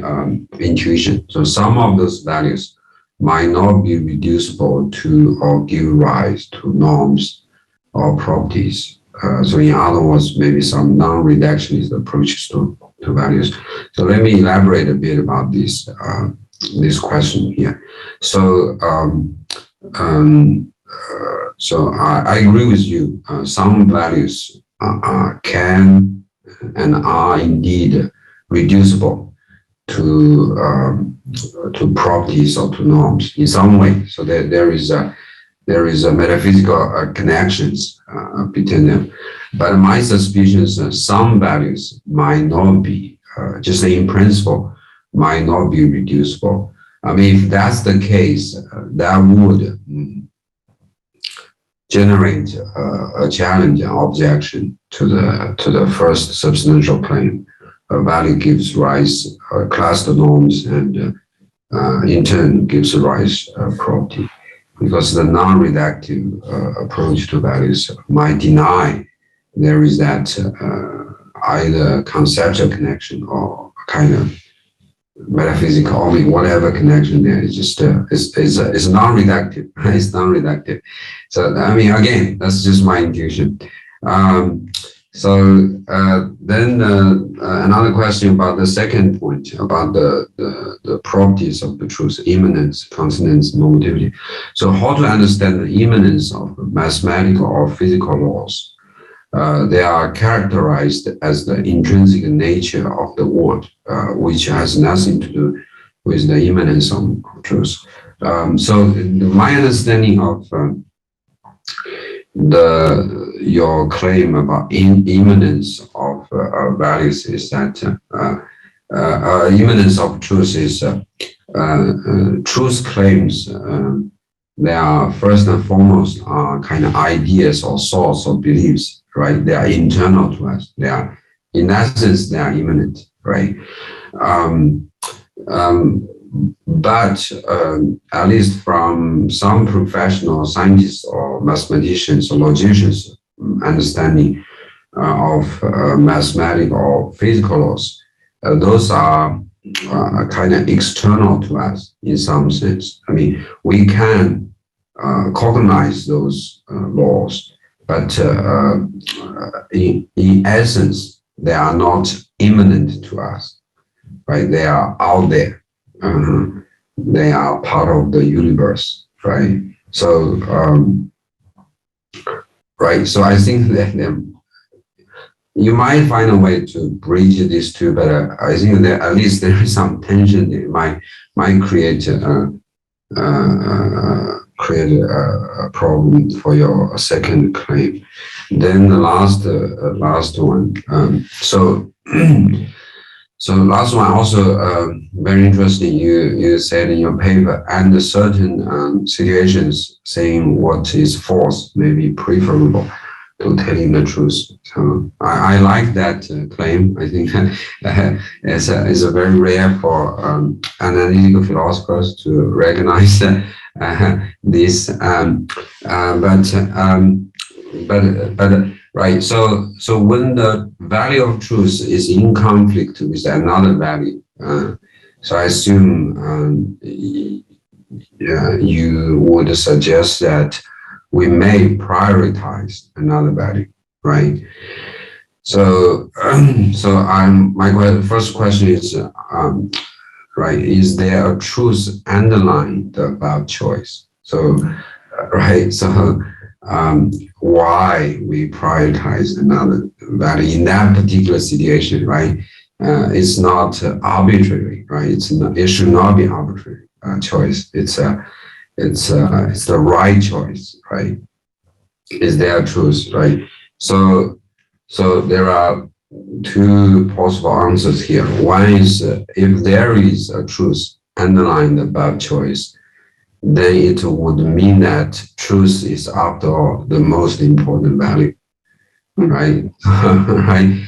intuition. So some of those values might not be reducible to or give rise to norms or properties. So in other words, maybe some non-reductionist approaches to values. So let me elaborate a bit about this question here. So I agree with you. Some values can and are indeed reducible to properties or to norms in some way. So there is a metaphysical connections between them. But my suspicion is that some values might not be, just in principle, might not be reducible. I mean, if that's the case, that would generate a challenge, an objection to the first substantial claim. A value gives rise class to norms, and in turn gives rise property, because the non-reductive approach to values might deny there is that either conceptual connection or kind of metaphysical, I mean, whatever connection there is just it's non-reductive. It's non-reductive. So I mean, again, that's just my intuition. Then another question about the second point about the properties of the truth: immanence, consonance, normativity. So how to understand the immanence of mathematical or physical laws? They are characterized as the intrinsic nature of the world, which has nothing to do with the immanence of truth. So my understanding of your claim about immanence of values is that immanence of truth is truth claims. They are first and foremost are kind of ideas or thoughts or beliefs, right? They are internal to us. They are, in that sense, they are immanent, right? but at least from some professional scientists or mathematicians or logicians understanding of mathematical or physical laws, those are kind of external to us in some sense. I mean, we can cognize those laws, but in essence, they are not immanent to us, right? They are out there. They are part of the universe, right? So, right. So I think that you might find a way to bridge these two, but I think that at least there is some tension. It might create a problem for your second claim. Then the last one. So the last one also very interesting. You said in your paper, and certain situations saying what is false may be preferable to telling the truth. So I like that claim. I think it's a very rare for analytical philosophers to recognize this. But right. So when the value of truth is in conflict with another value, so I assume you would suggest that we may prioritize another value, right? So, my first question is, right, is there a truth underlying the above choice? So, right, so why we prioritize another value in that particular situation, right? It's not arbitrary, right? It should not be arbitrary choice. It's the right choice, right? Is there a truth, right? So there are two possible answers here. One is if there is a truth underlying the above choice, then it would mean that truth is after all the most important value, right? Right?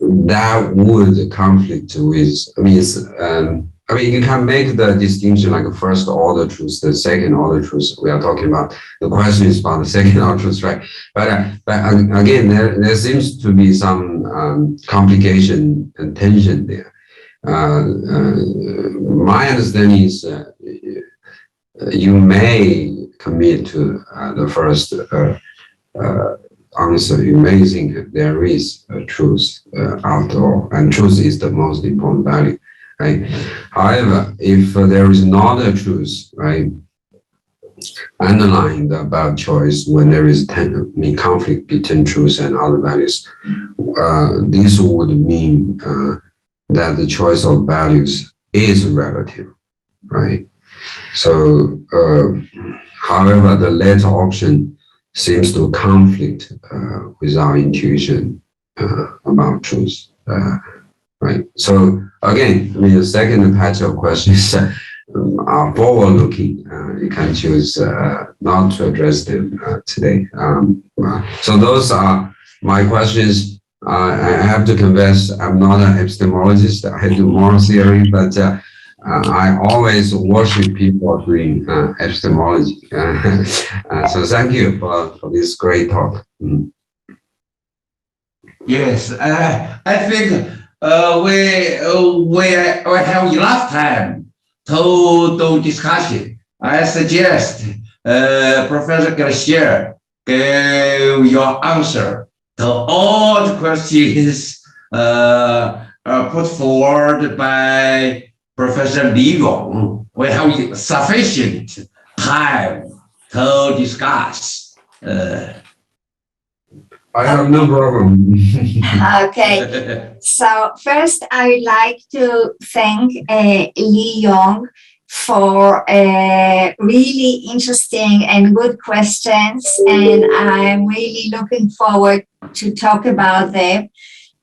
That would conflict with, I mean, you can make the distinction like a first order truth, the second order truth we are talking about. The question is about the second order truth, right? But again, there seems to be some complication and tension there. My understanding is you may commit to the first answer. You may think there is a truth after all, and truth is the most important value. Right. However, if there is not a truth, right, underlying the above choice, when there is conflict between truth and other values, this would mean that the choice of values is relative, right? So, however, the latter option seems to conflict with our intuition about truth. Right. So again, the second patch of questions are forward-looking. You can choose not to address them today. So those are my questions. I have to confess, I'm not an epistemologist. I do moral theory, but I always worship people doing epistemology. So thank you for this great talk. Yes, I think we have enough time to do discussion. I suggest Professor Sher give your answer to all the questions put forward by Professor Yong. We have sufficient time to discuss. I have no problem. Okay, so first I would like to thank Yong for really interesting and good questions, and I'm really looking forward to talk about them.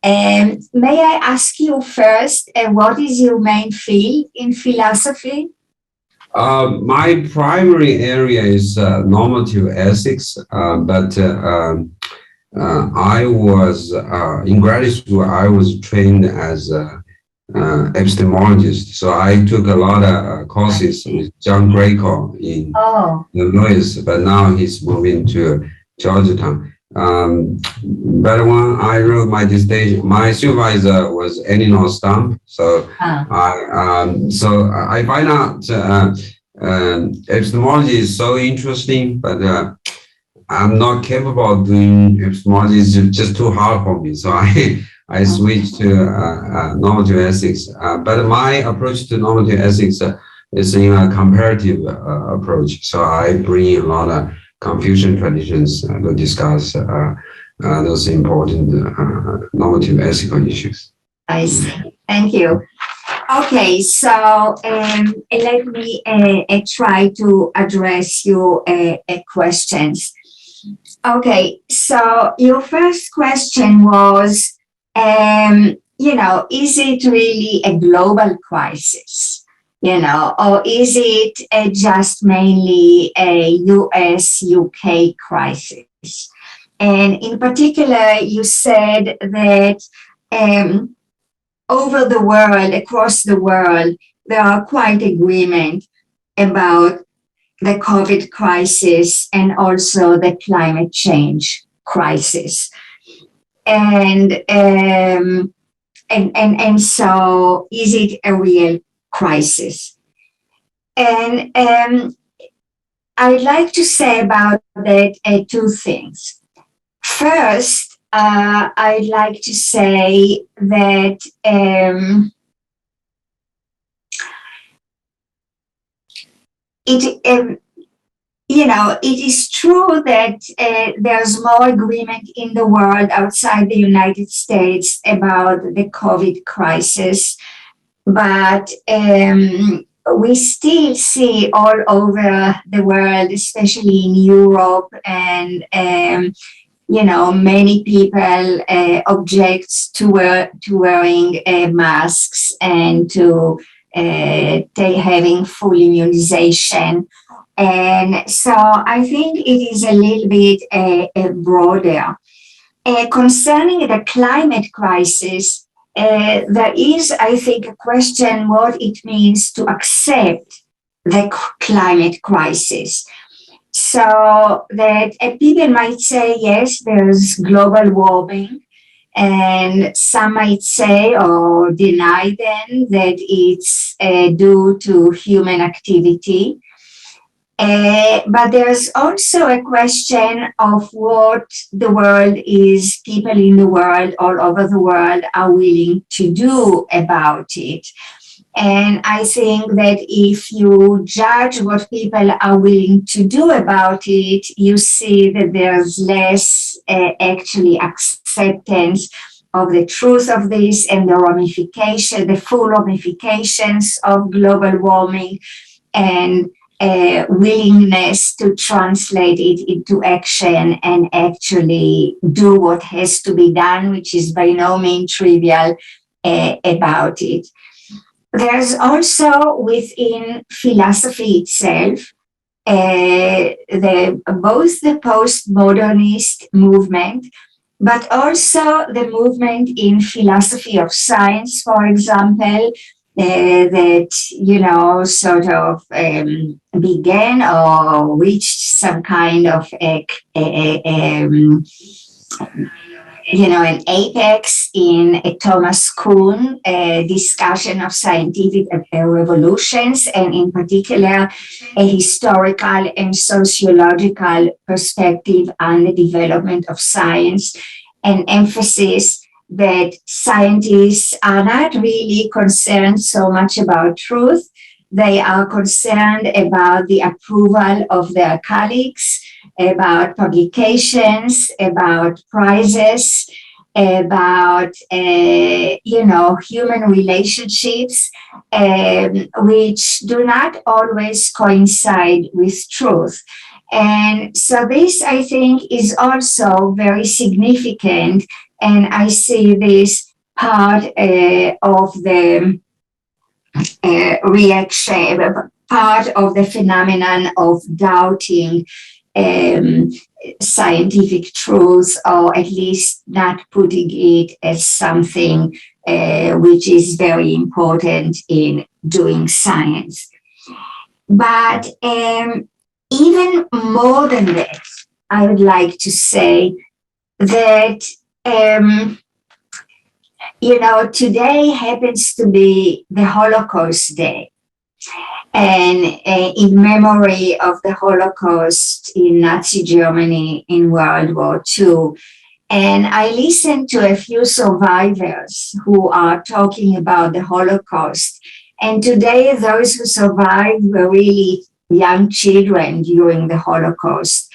May I ask you first, what is your main field in philosophy? My primary area is normative ethics, but I was in graduate school. I was trained as epistemologist. So I took a lot of courses with John Greco in Louis, but now he's moving to Georgetown. But when I wrote my dissertation, my supervisor was Elinor Stump. So I find out epistemology is so interesting, but I'm not capable of doing epistemology. It's just too hard for me. So I switched to normative ethics. But my approach to normative ethics is in a comparative approach. So I bring a lot of Confucian traditions to discuss those important normative ethical issues. I see. Thank you. Okay, so let me try to address your questions. Okay, so your first question was, is it really a global crisis? Or is it just mainly a US-UK crisis? And in particular, you said that over the world, across the world, there are quite agreement about the COVID crisis and also the climate change crisis. And so is it a real crisis? And I'd like to say about that two things. First, I'd like to say that it is true that there's more agreement in the world outside the United States about the COVID crisis, but we still see all over the world, especially in Europe, and many people object to wearing masks and to having full immunization. And so I think it is a little bit broader. Concerning the climate crisis, there is, I think, a question what it means to accept the climate crisis. So that people might say, yes, there's global warming, and some might say or deny then that it's due to human activity. But there's also a question of what the world is, people in the world, all over the world, are willing to do about it. And I think that if you judge what people are willing to do about it, you see that there's less actually acceptance of the truth of this and the full ramifications of global warming, and willingness to translate it into action and actually do what has to be done, which is by no means trivial, about it. There's also within philosophy itself, both the postmodernist movement, but also the movement in philosophy of science, for example, that, sort of began or reached some kind of an apex in Thomas Kuhn discussion of scientific revolutions, and in particular a historical and sociological perspective on the development of science, and emphasis that scientists are not really concerned so much about truth. They are concerned about the approval of their colleagues, about publications, about prizes, about, human relationships, which do not always coincide with truth. And so this, I think, is also very significant. And I see this part of the reaction, part of the phenomenon of doubting scientific truth, or at least not putting it as something which is very important in doing science. But even more than that, I would like to say that, today happens to be the Holocaust Day. And in memory of the Holocaust in Nazi Germany in World War II. And I listened to a few survivors who are talking about the Holocaust. And today, those who survived were really young children during the Holocaust.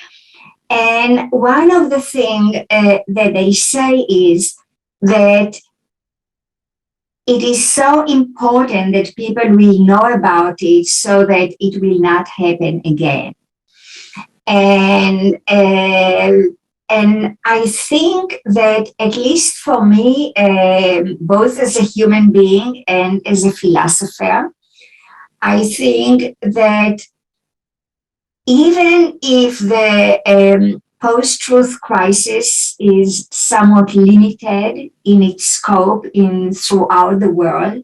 And one of the things that they say is that it is so important that people will know about it so that it will not happen again. And I think that, at least for me, both as a human being and as a philosopher, I think that even if the post-truth crisis is somewhat limited in its scope throughout the world,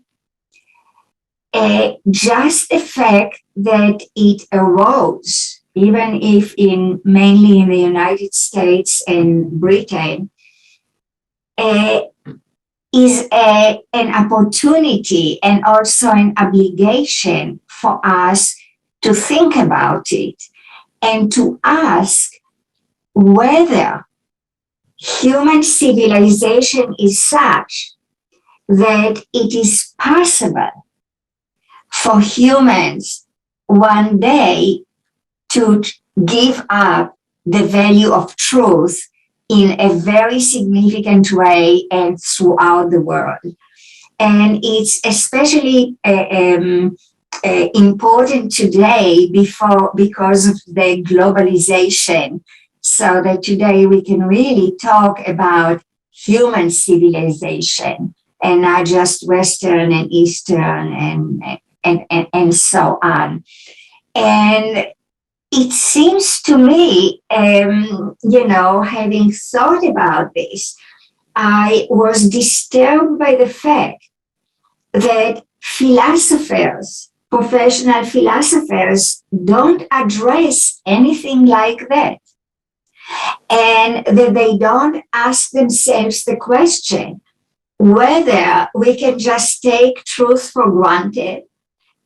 just the fact that it arose, even if mainly in the United States and Britain, is an opportunity and also an obligation for us to think about it and to ask whether human civilization is such that it is possible for humans one day to give up the value of truth in a very significant way and throughout the world. And it's especially important today because of the globalization, so that today we can really talk about human civilization and not just Western and Eastern and so on. And it seems to me, having thought about this, I was disturbed by the fact that philosophers, professional philosophers, don't address anything like that. And that they don't ask themselves the question whether we can just take truth for granted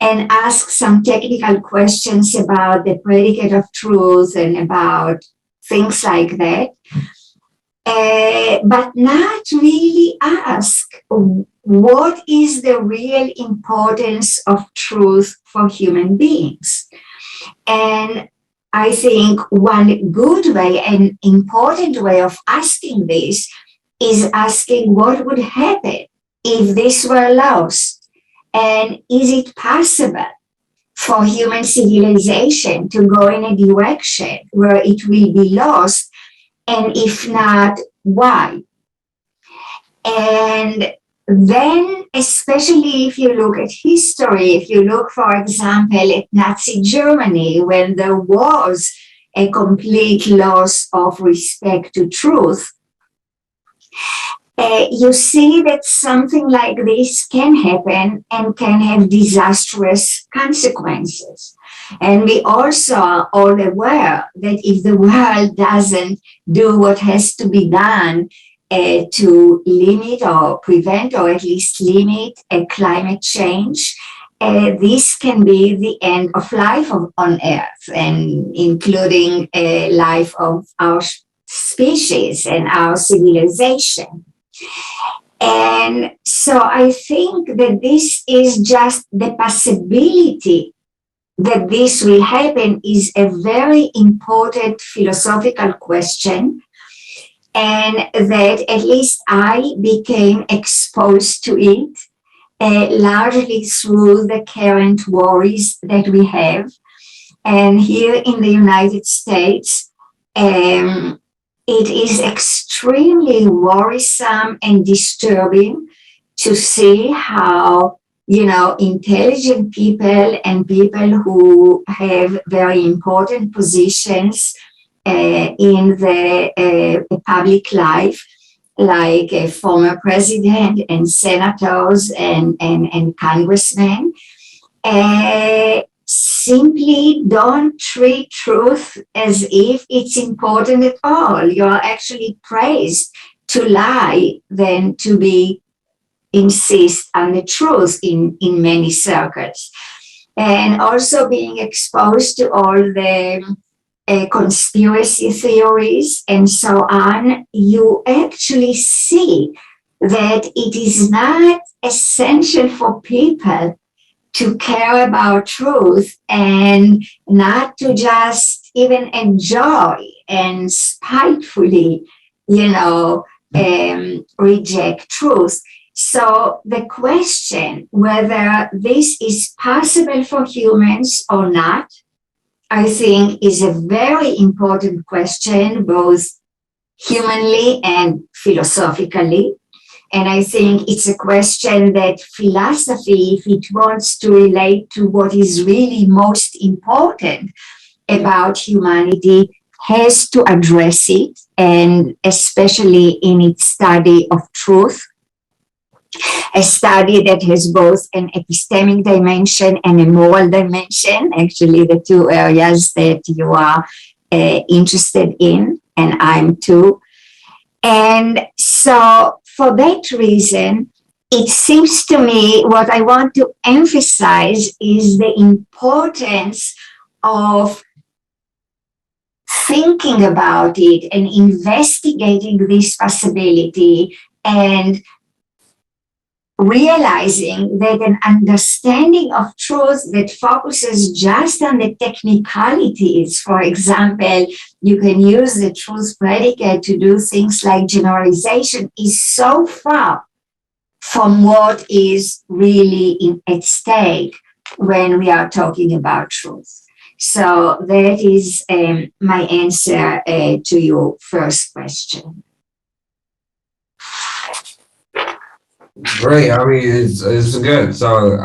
and ask some technical questions about the predicate of truth and about things like that, but not really ask what is the real importance of truth for human beings. And I think one good way and important way of asking this is asking what would happen if this were lost. And is it possible for human civilization to go in a direction where it will be lost? And if not, why? And then, especially if you look at history, if you look, for example, at Nazi Germany, when there was a complete loss of respect to truth, you see that something like this can happen and can have disastrous consequences. And we also are all aware that if the world doesn't do what has to be done to limit or prevent or at least limit climate change, this can be the end of life on Earth, and including life of our species and our civilization. And so I think that this is just the possibility that this will happen is a very important philosophical question, and that at least I became exposed to it largely through the current worries that we have. And here in the United States, it is extremely worrisome and disturbing to see how, intelligent people and people who have very important positions in the public life, like a former president and senators and congressmen, simply don't treat truth as if it's important at all. You're actually praised to lie than to insist on the truth in many circles. And also being exposed to all the conspiracy theories and so on, you actually see that it is not essential for people to care about truth and not to just even enjoy and spitefully, reject truth. So the question whether this is possible for humans or not, I think, is a very important question, both humanly and philosophically. And I think it's a question that philosophy, if it wants to relate to what is really most important about humanity, has to address it, and especially in its study of truth, a study that has both an epistemic dimension and a moral dimension, actually the two areas that you are interested in, and I'm too. And so for that reason, it seems to me what I want to emphasize is the importance of thinking about it and investigating this possibility and realizing that an understanding of truth that focuses just on the technicalities, for example, you can use the truth predicate to do things like generalization, is so far from what is really at stake when we are talking about truth. So that is my answer to your first question. Great. I mean, it's good. So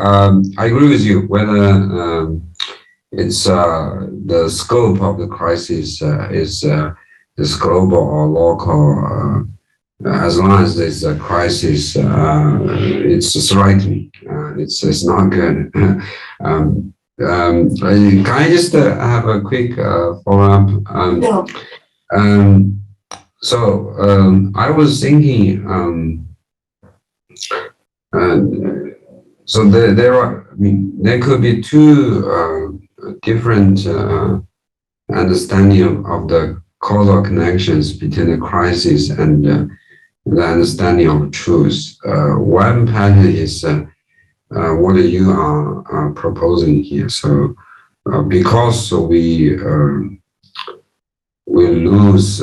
I agree with you. Whether it's the scope of the crisis is global or local, as long as there's a crisis, it's frightening. It's not good. Can I just have a quick follow-up? So I was thinking. So there are, I mean, there could be two different understanding of the causal connections between the crisis and the understanding of truth. One pattern is what you are proposing here. So because we lose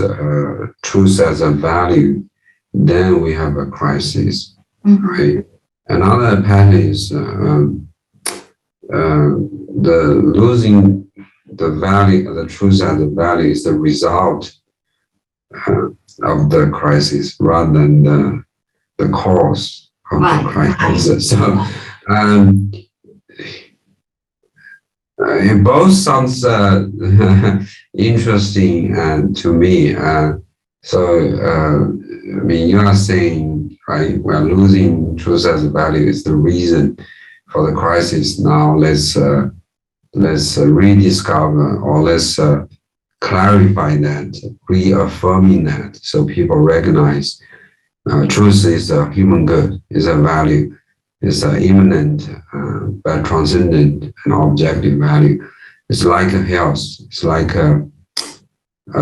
truth as a value, then we have a crisis. Mm-hmm. Right. Another pattern is the losing the value of the truth as a value is the result of the crisis rather than the cause of the crisis. So it both sounds interesting to me. I mean, you are saying, right, we're losing truth as a value is the reason for the crisis. Now let's rediscover or let's clarify that, reaffirming that, so people recognize truth is a human good, is a value, is an immanent but transcendent and objective value. It's like a health, it's like a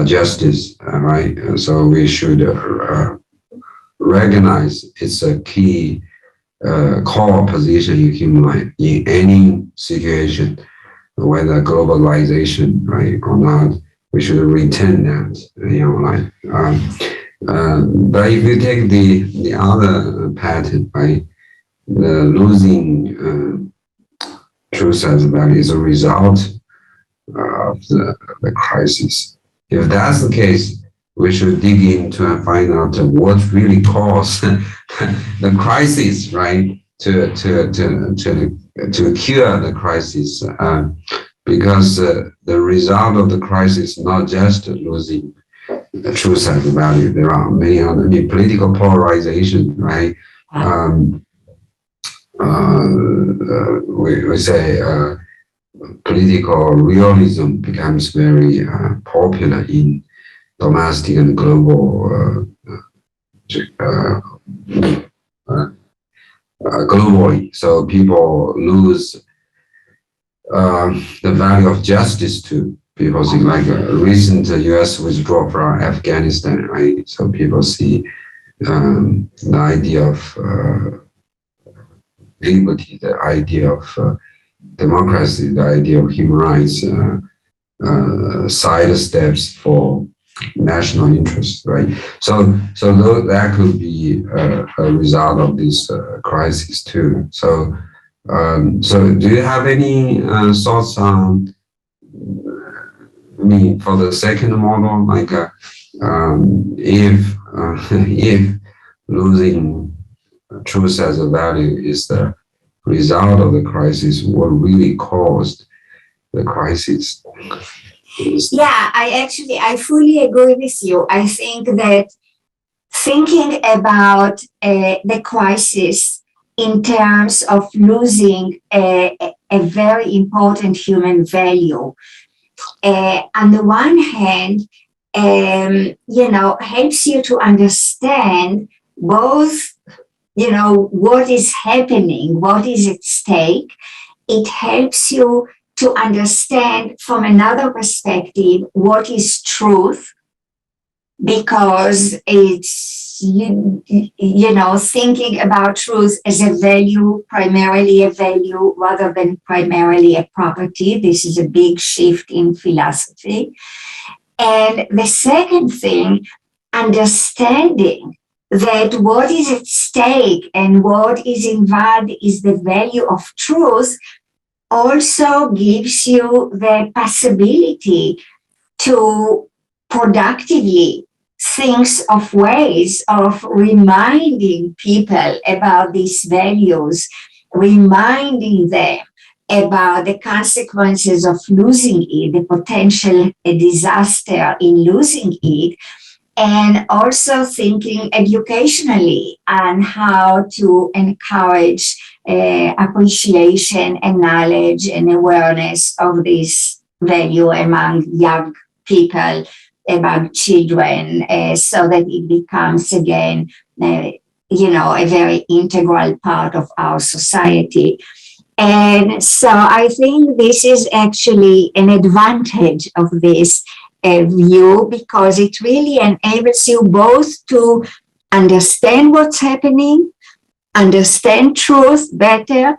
justice, right? So we should recognize it's a key core position in human life in any situation, whether globalization, right, or not. We should retain that in our life. But if you take the other pattern, right, the losing truth as value is a result of the crisis. If that's the case, we should dig into and find out what really caused the crisis, right? To cure the crisis. because the result of the crisis is not just losing the truth as value. There are many other political polarization, right? We say political realism becomes very popular in domestic and global globally. So people lose the value of justice too. People see like a recent U.S. withdrawal from Afghanistan, right? So people see the idea of liberty, the idea of democracy, the idea of human rights, side steps for national interest, right? So that could be a result of this crisis too. So do you have any thoughts on? I mean, for the second model, like if losing truth as a value is the result of the crisis, what really caused the crisis? Yeah, I fully agree with you. I think that thinking about the crisis in terms of losing a very important human value, on the one hand, helps you to understand both, what is happening, what is at stake. It helps you to understand from another perspective what is truth, because it's, thinking about truth as a value, primarily a value rather than primarily a property. This is a big shift in philosophy. And the second thing, understanding that what is at stake and what is involved is the value of truth, also gives you the possibility to productively think of ways of reminding people about these values, reminding them about the consequences of losing it, the potential disaster in losing it, and also thinking educationally on how to encourage appreciation and knowledge and awareness of this value among young people, among children, so that it becomes again, a very integral part of our society. And so I think this is actually an advantage of this view, because it really enables you both to understand what's happening, understand truth better,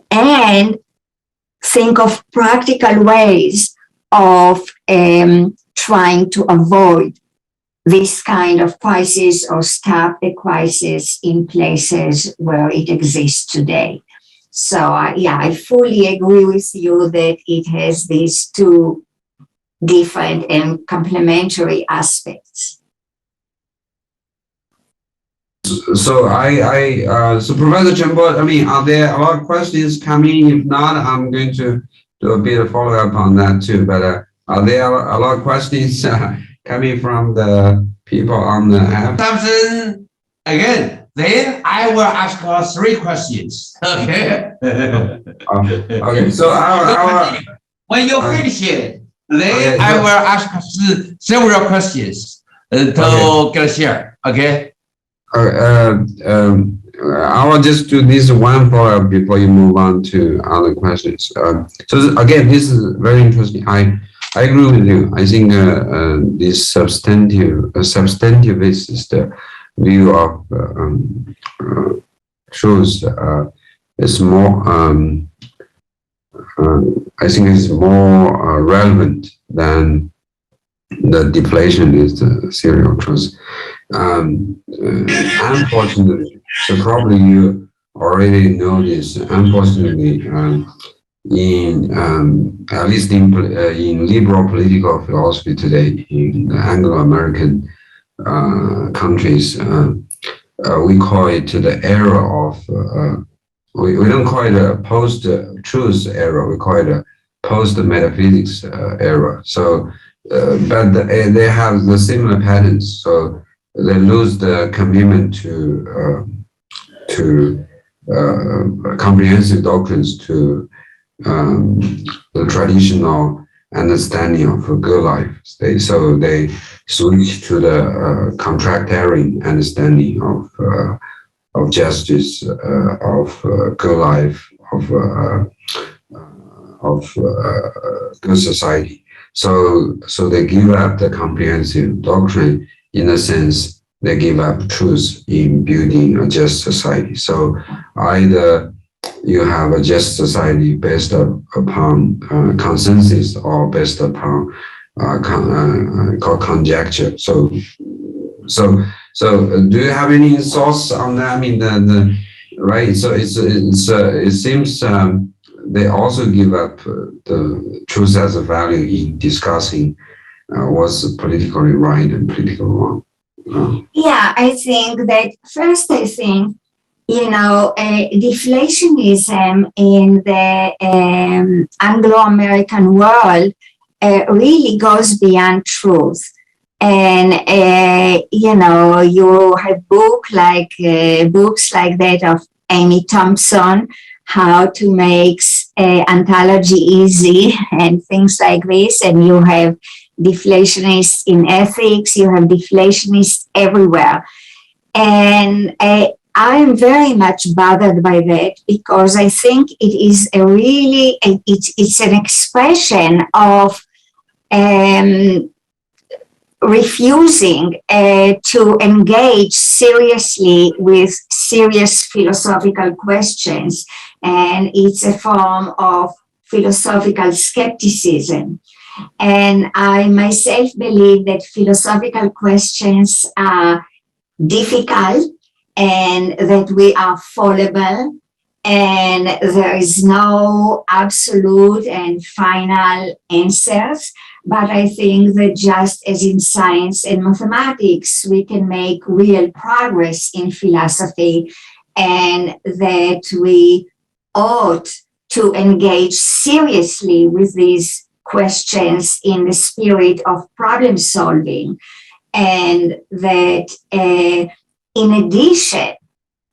and think of practical ways of trying to avoid this kind of crisis or stop the crisis in places where it exists today. So I fully agree with you that it has these two different and complementary aspects. So so Professor Chen, I mean, are there a lot of questions coming? If not, I'm going to do a bit of follow up on that too. But are there a lot of questions coming from the people on the app? Thompson, again, then I will ask her 3 questions. Okay. Okay. So when you finish it, then I will ask several questions to get a share. Okay. I will just do this one follow-up before you move on to other questions. So again, this is very interesting. I agree with you. I think this substantivist view of truth is more. I think it's more relevant than the deflationist theory of truth. Unfortunately, so probably you already know this. Unfortunately, in at least in liberal political philosophy today, in the Anglo-American countries, we call it the era of. We don't call it a post-truth era. We call it post-metaphysics era. So, but they have the similar patterns. So they lose the commitment to comprehensive doctrines, to the traditional understanding of a good life. So they switch to the contractarian understanding of justice, of good life, of good society. So they give up the comprehensive doctrine. In a sense, they give up truth in building a just society. So either you have a just society based upon consensus or based upon conjecture. So do you have any thoughts on that? I mean, right. So it seems they also give up the truth as a value in discussing what's politically right and politically wrong. Yeah, I think that first, deflationism in the Anglo-American world really goes beyond truth. And, you have books like that of Amy Thompson, How to Make Ontology Easy, and things like this. And you have deflationists in ethics, you have deflationists everywhere. And I'm very much bothered by that, because I think it is it's an expression of refusing to engage seriously with serious philosophical questions. And it's a form of philosophical skepticism. And I myself believe that philosophical questions are difficult and that we are fallible, and there is no absolute and final answers. But I think that just as in science and mathematics, we can make real progress in philosophy, and that we ought to engage seriously with these questions in the spirit of problem solving, and that in addition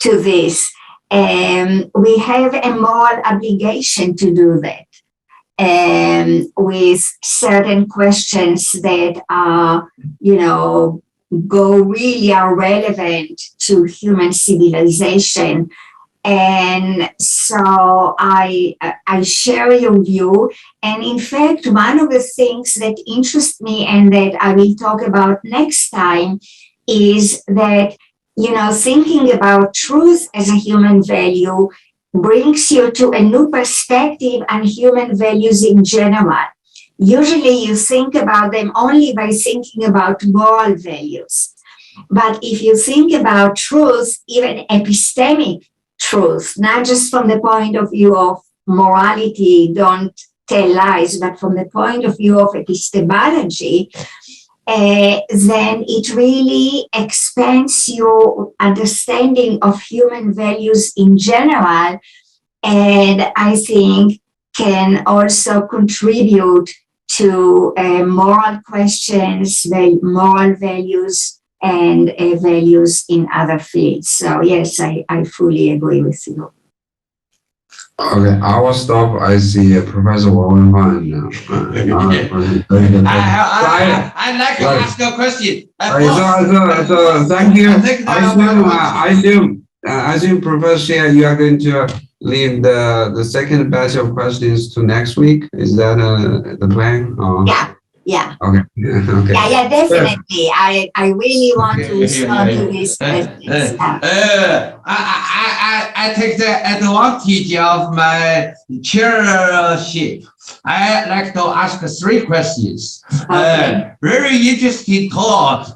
to this, we have a moral obligation to do that with certain questions that are, are relevant to human civilization. And so I share your view. And in fact, one of the things that interest me and that I will talk about next time is that, thinking about truth as a human value brings you to a new perspective on human values in general. Usually you think about them only by thinking about moral values. But if you think about truth, even epistemic truth, not just from the point of view of morality, don't tell lies, but from the point of view of epistemology, then it really expands your understanding of human values in general, and I think can also contribute to moral questions, moral values, and values in other fields. So yes, I fully agree with you. Okay, I will stop. I see Professor Wang now. I'd like to ask a question. So thank you. I assume Professor Sher, you are going to leave the second batch of questions to next week. Is that the plan? Or? Yeah. Okay. Okay. Yeah, definitely. I really want to respond to these questions. I take the advantage of my chairship. I like to ask 3 questions. Okay. Very interesting talk.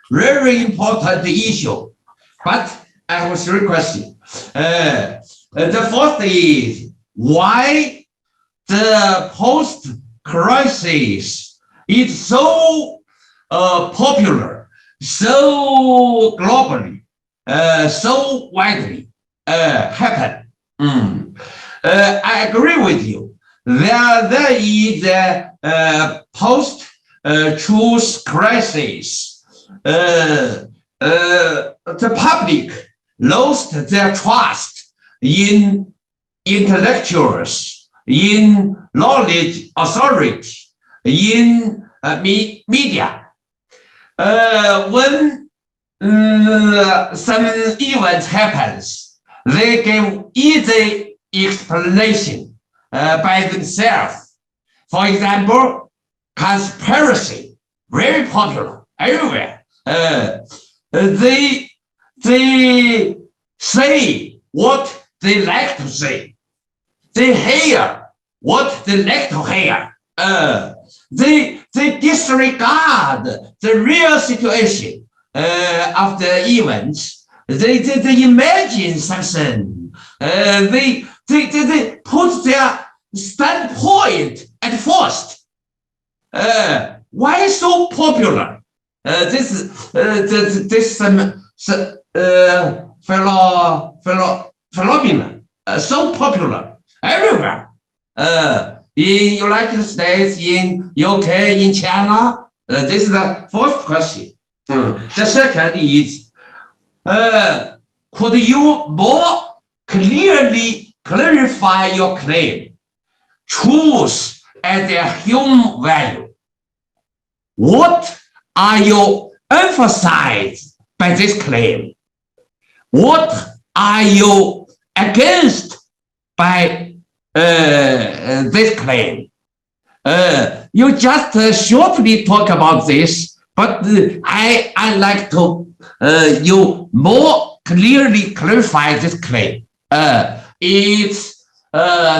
Very important issue. But I have 3 questions. The first is why the post-crisis is so popular, so globally, so widely happen. I agree with you there is a post-truth crisis. The public lost their trust in intellectuals, in knowledge authority, in media. When some event happens, they give easy explanation by themselves. For example, conspiracy, very popular everywhere. They say what they like to say. They hear what they like to hear. They disregard the real situation of the events. They imagine something. They put their standpoint at first. Why so popular? This phenomenon so popular everywhere. In United States, in UK, in China. This is the first question. The second is, could you more clearly clarify your claim? Truth as a human value. What are you emphasized by this claim? What are you against by this claim? You just shortly talk about this, but I like to you more clearly clarify this claim. Its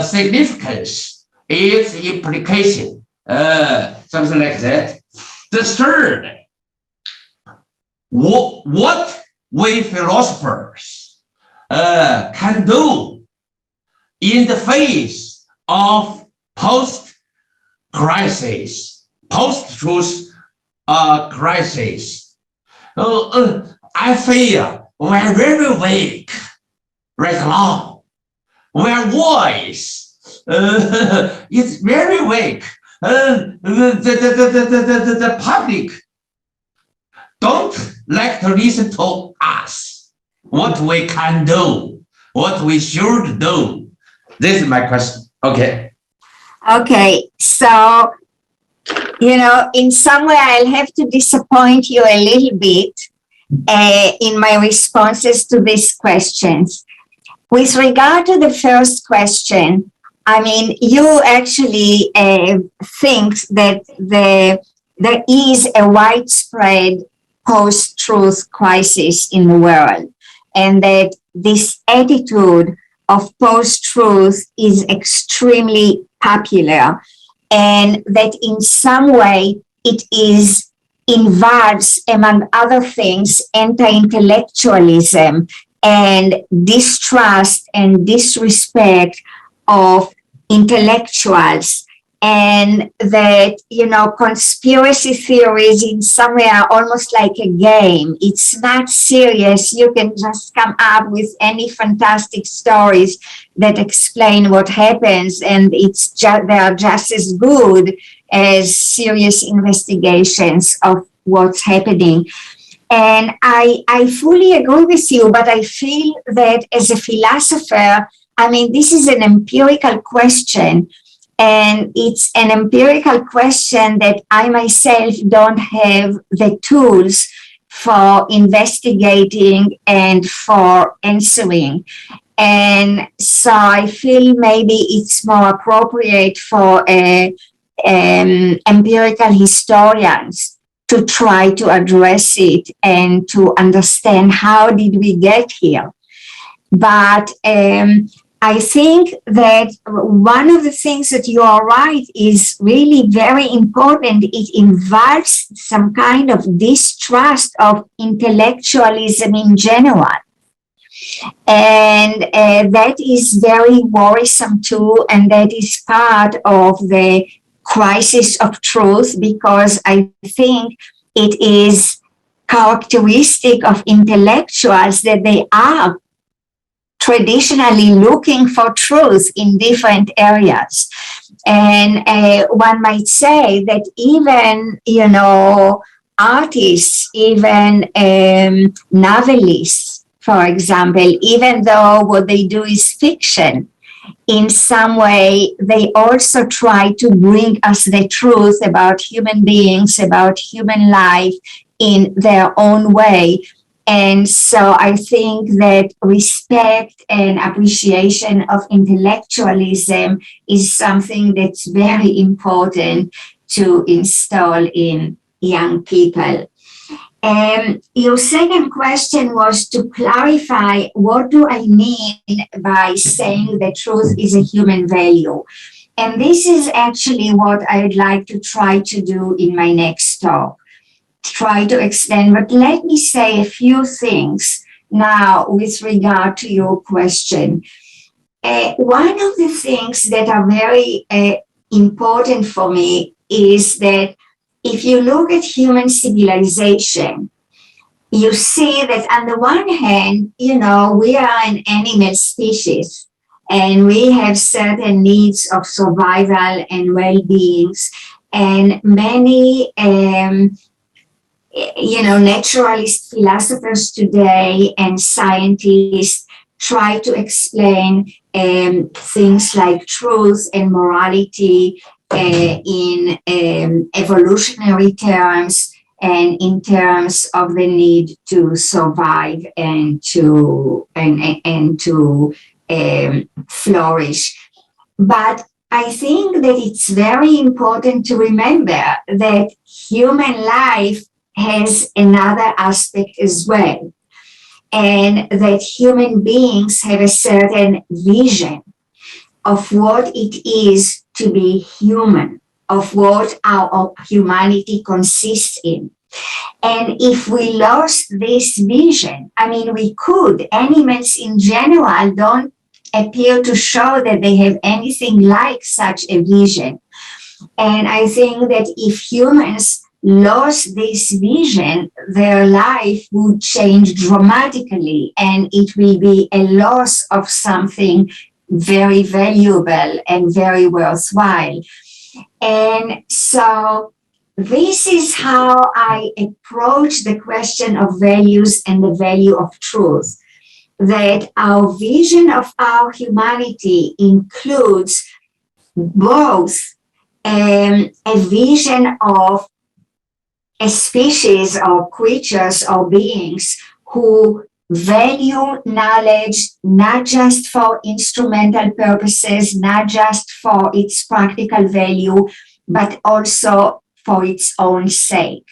significance, its implication, something like that. The third, what we philosophers can do in the face of post-crisis, post-truth crisis. I feel we're very weak right now. Our voice is very weak. The public don't like to listen to us. What we can do, what we should do. This is my question. Okay. Okay, so, in some way I'll have to disappoint you a little bit in my responses to these questions. With regard to the first question, I mean, you actually think that there is a widespread post-truth crisis in the world, and that this attitude of post-truth is extremely popular, and that in some way it involves, among other things, anti-intellectualism and distrust and disrespect of intellectuals, and that, conspiracy theories in some way are almost like a game. It's not serious. You can just come up with any fantastic stories that explain what happens, and they are just as good as serious investigations of what's happening. And I fully agree with you, but I feel that as a philosopher, I mean, this is an empirical question, and it's an empirical question that I myself don't have the tools for investigating and for answering. And so I feel maybe it's more appropriate for empirical historians to try to address it and to understand how did we get here. But I think that one of the things that you are right is really very important. It involves some kind of distrust of intellectualism in general. And that is very worrisome too, and that is part of the crisis of truth, because I think it is characteristic of intellectuals that they are traditionally looking for truth in different areas. And one might say that even, artists, even novelists, for example, even though what they do is fiction, in some way, they also try to bring us the truth about human beings, about human life in their own way. And so I think that respect and appreciation of intellectualism is something that's very important to install in young people. Your second question was to clarify, what do I mean by saying the truth is a human value? And this is actually what I'd like to try to do in my next talk. Try to extend, but let me say a few things now with regard to your question. One of the things that are very important for me is that if you look at human civilization, you see that on the one hand, we are an animal species and we have certain needs of survival and well-beings, and many naturalist philosophers today and scientists try to explain things like truth and morality in evolutionary terms and in terms of the need to survive and to flourish. But I think that it's very important to remember that human life has another aspect as well, and that human beings have a certain vision of what it is to be human, of what our humanity consists in. And if we lost this vision, animals in general don't appear to show that they have anything like such a vision. And I think that if humans lost this vision, their life would change dramatically, and it will be a loss of something very valuable and very worthwhile. And so this is how I approach the question of values and the value of truth, that our vision of our humanity includes both a vision of a species or creatures or beings who value knowledge not just for instrumental purposes, not just for its practical value, but also for its own sake.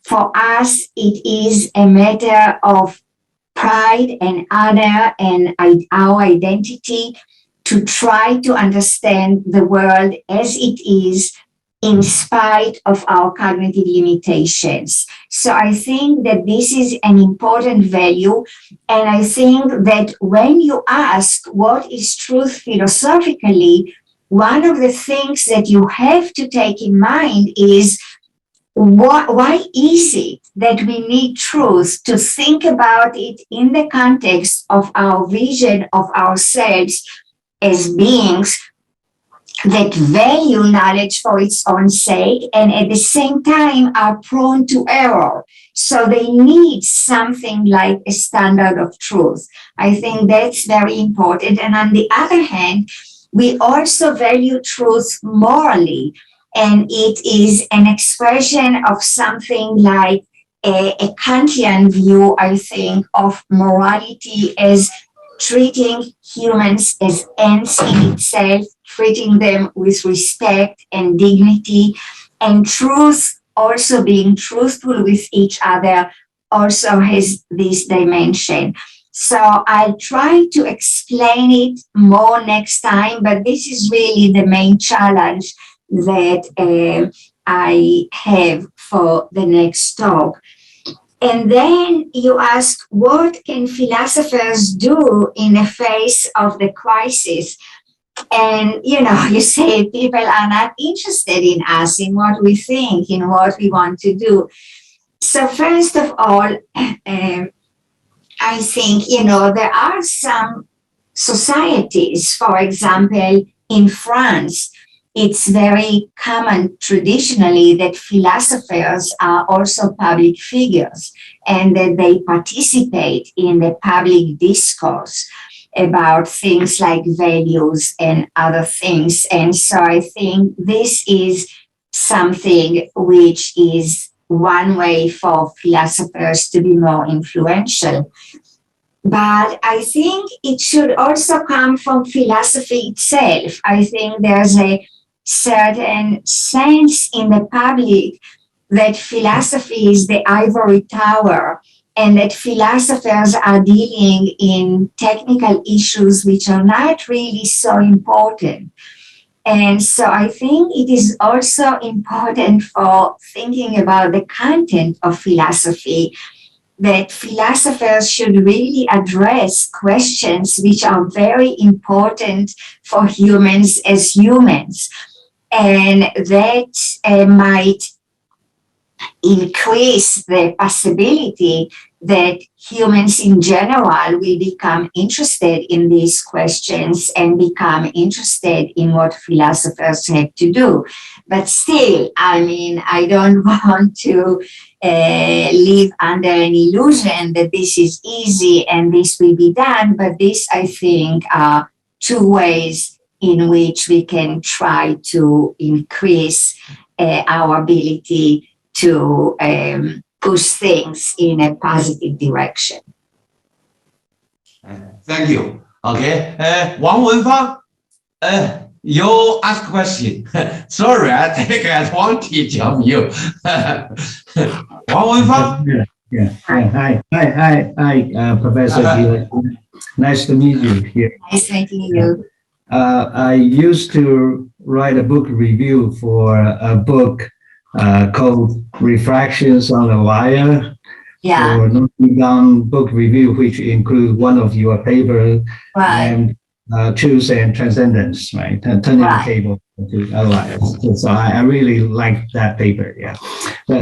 For us, it is a matter of pride and honor and our identity to try to understand the world as it is, in spite of our cognitive limitations. So I think that this is an important value. And I think that when you ask what is truth philosophically, one of the things that you have to take in mind is why is it that we need truth? To think about it in the context of our vision of ourselves as beings that value knowledge for its own sake and at the same time are prone to error. So they need something like a standard of truth. I think that's very important. And on the other hand, we also value truth morally. And it is an expression of something like a Kantian view, I think, of morality as treating humans as ends in itself, treating them with respect and dignity, and truth, also being truthful with each other, also has this dimension. So I'll try to explain it more next time, but this is really the main challenge that I have for the next talk. And then you ask, what can philosophers do in the face of the crisis? And, you say people are not interested in us, in what we think, in what we want to do. So first of all, I think, there are some societies, for example, in France, it's very common traditionally that philosophers are also public figures and that they participate in the public discourse about things like values and other things. And so I think this is something which is one way for philosophers to be more influential. But I think it should also come from philosophy itself. I think there's a certain sense in the public that philosophy is the ivory tower and that philosophers are dealing in technical issues which are not really so important. And so I think it is also important for thinking about the content of philosophy, that philosophers should really address questions which are very important for humans as humans. And that might increase the possibility that humans in general will become interested in these questions and become interested in what philosophers have to do. But still, I mean, I don't want to live under an illusion that this is easy and this will be done. But this, I think, are two ways in which we can try to increase our ability to push things in a positive direction. Thank you. Okay. Wang Wenfang, you ask question. Sorry, I take advantage of you. Wang Wenfang. Yeah. Hi, Professor Gila. Nice to meet you here. Nice meeting you. I used to write a book review for a book called Refractions on the Wire. Yeah. For Notre Dame book review, which include one of your papers, Right. and Truth and Transcendence, right? Turning the table to otherwise. So I really like that paper. Yeah.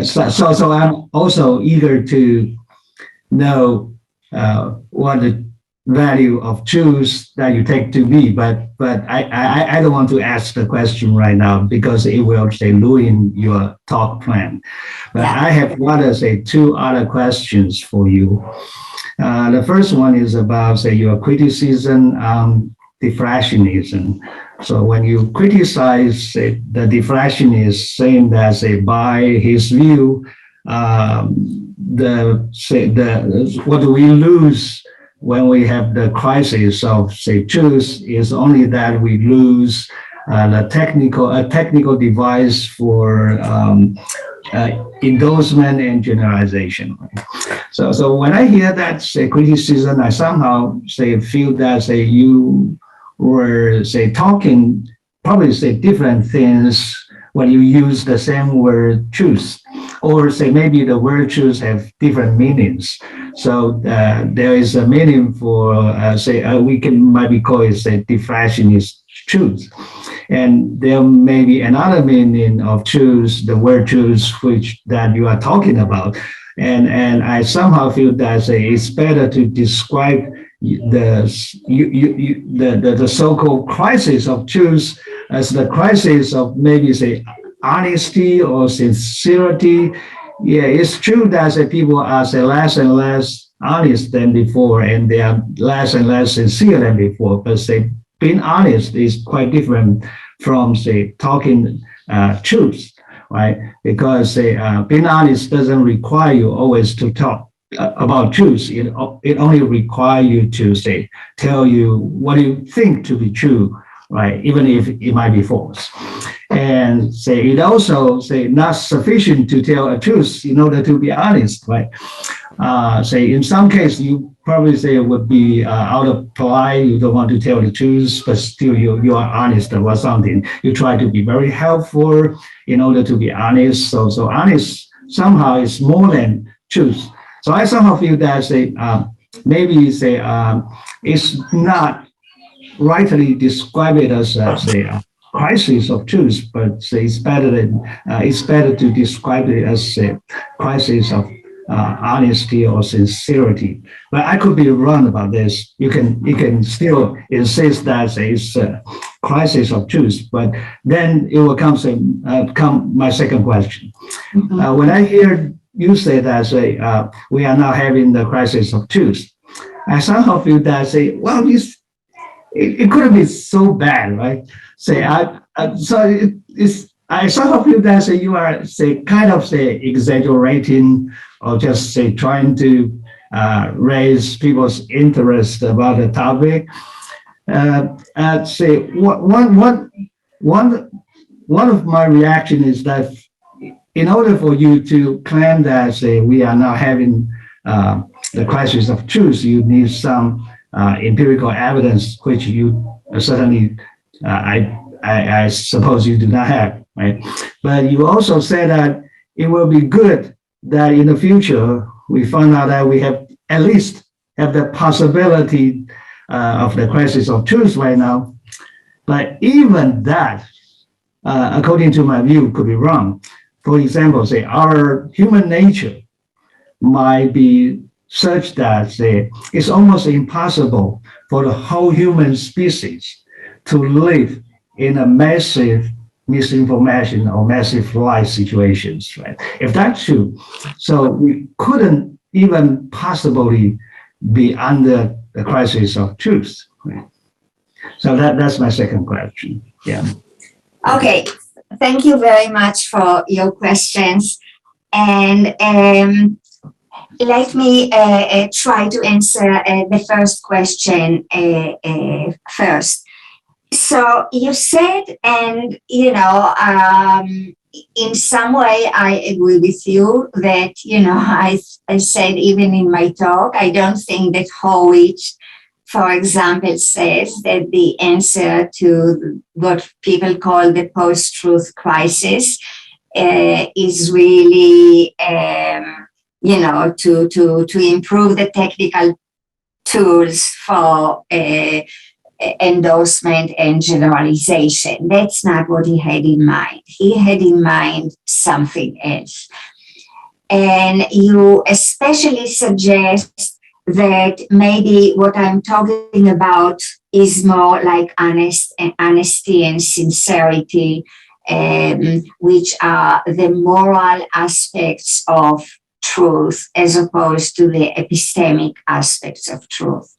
So I'm also eager to know what the value of truth that you take to be, but I don't want to ask the question right now because it will say ruin your talk plan. But I have two other questions for you. The first one is about your criticism on deflationism. So when you criticize the deflationist, saying that by his view, what do we lose when we have the crisis of truth is only that we lose a technical device for endorsement and generalization. So when I hear that criticism, I somehow feel that you were talking probably different things when you use the same word truth, or maybe the word truth have different meanings. So there is a meaning for we might call it deflationist truth, and there may be another meaning of truth, the word truth, which that you are talking about, and I somehow feel that it's better to describe the so-called crisis of truth as the crisis of maybe honesty or sincerity. Yeah, it's true that people are less and less honest than before, and they are less and less sincere than before. But being honest is quite different from talking truth, right? Because being honest doesn't require you always to talk about truth. It only requires you to tell you what you think to be true, right? Even if it might be false. And it also not sufficient to tell a truth in order to be honest, right? In some cases, you probably it would be out of pride, you don't want to tell the truth, but still you are honest about something. You try to be very helpful in order to be honest. So honest somehow is more than truth. So I somehow feel that maybe it's not rightly describe it as a crisis of truth, but it's better to describe it as a crisis of honesty or sincerity. But I could be wrong about this. You can still insist that it's crisis of truth. But then it will come my second question. When I hear you say that we are now having the crisis of truth, I somehow feel that well, it couldn't be so bad, right? I somehow feel that you are kind of exaggerating or just trying to raise people's interest about the topic. One of my reaction is that in order for you to claim that we are now having the crisis of truth, you need some empirical evidence, which you certainly, I suppose you do not have, right? But you also said that it will be good that in the future we find out that we have at least have the possibility of the crisis of truth right now. But even that, according to my view, could be wrong. For example, our human nature might be such that it's almost impossible for the whole human species to live in a massive misinformation or massive lie situations, right? If that's true, so we couldn't even possibly be under the crisis of truth, right? So that's my second question. Yeah. Okay. Thank you very much for your questions. And let me try to answer the first question first. So you said, and in some way I agree with you that, I said even in my talk, I don't think that Horwich, for example, says that the answer to what people call the post-truth crisis is really, to improve the technical tools for endorsement and generalization. That's not what he had in mind. He had in mind something else. And you especially suggest that maybe what I'm talking about is more like honesty and sincerity, which are the moral aspects of truth as opposed to the epistemic aspects of truth.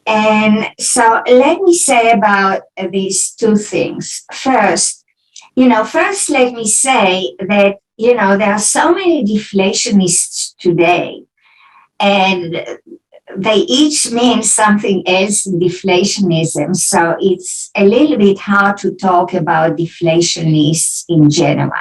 And so let me say about these two things. First, let me say that, there are so many deflationists today, and they each mean something else in deflationism. So it's a little bit hard to talk about deflationists in general.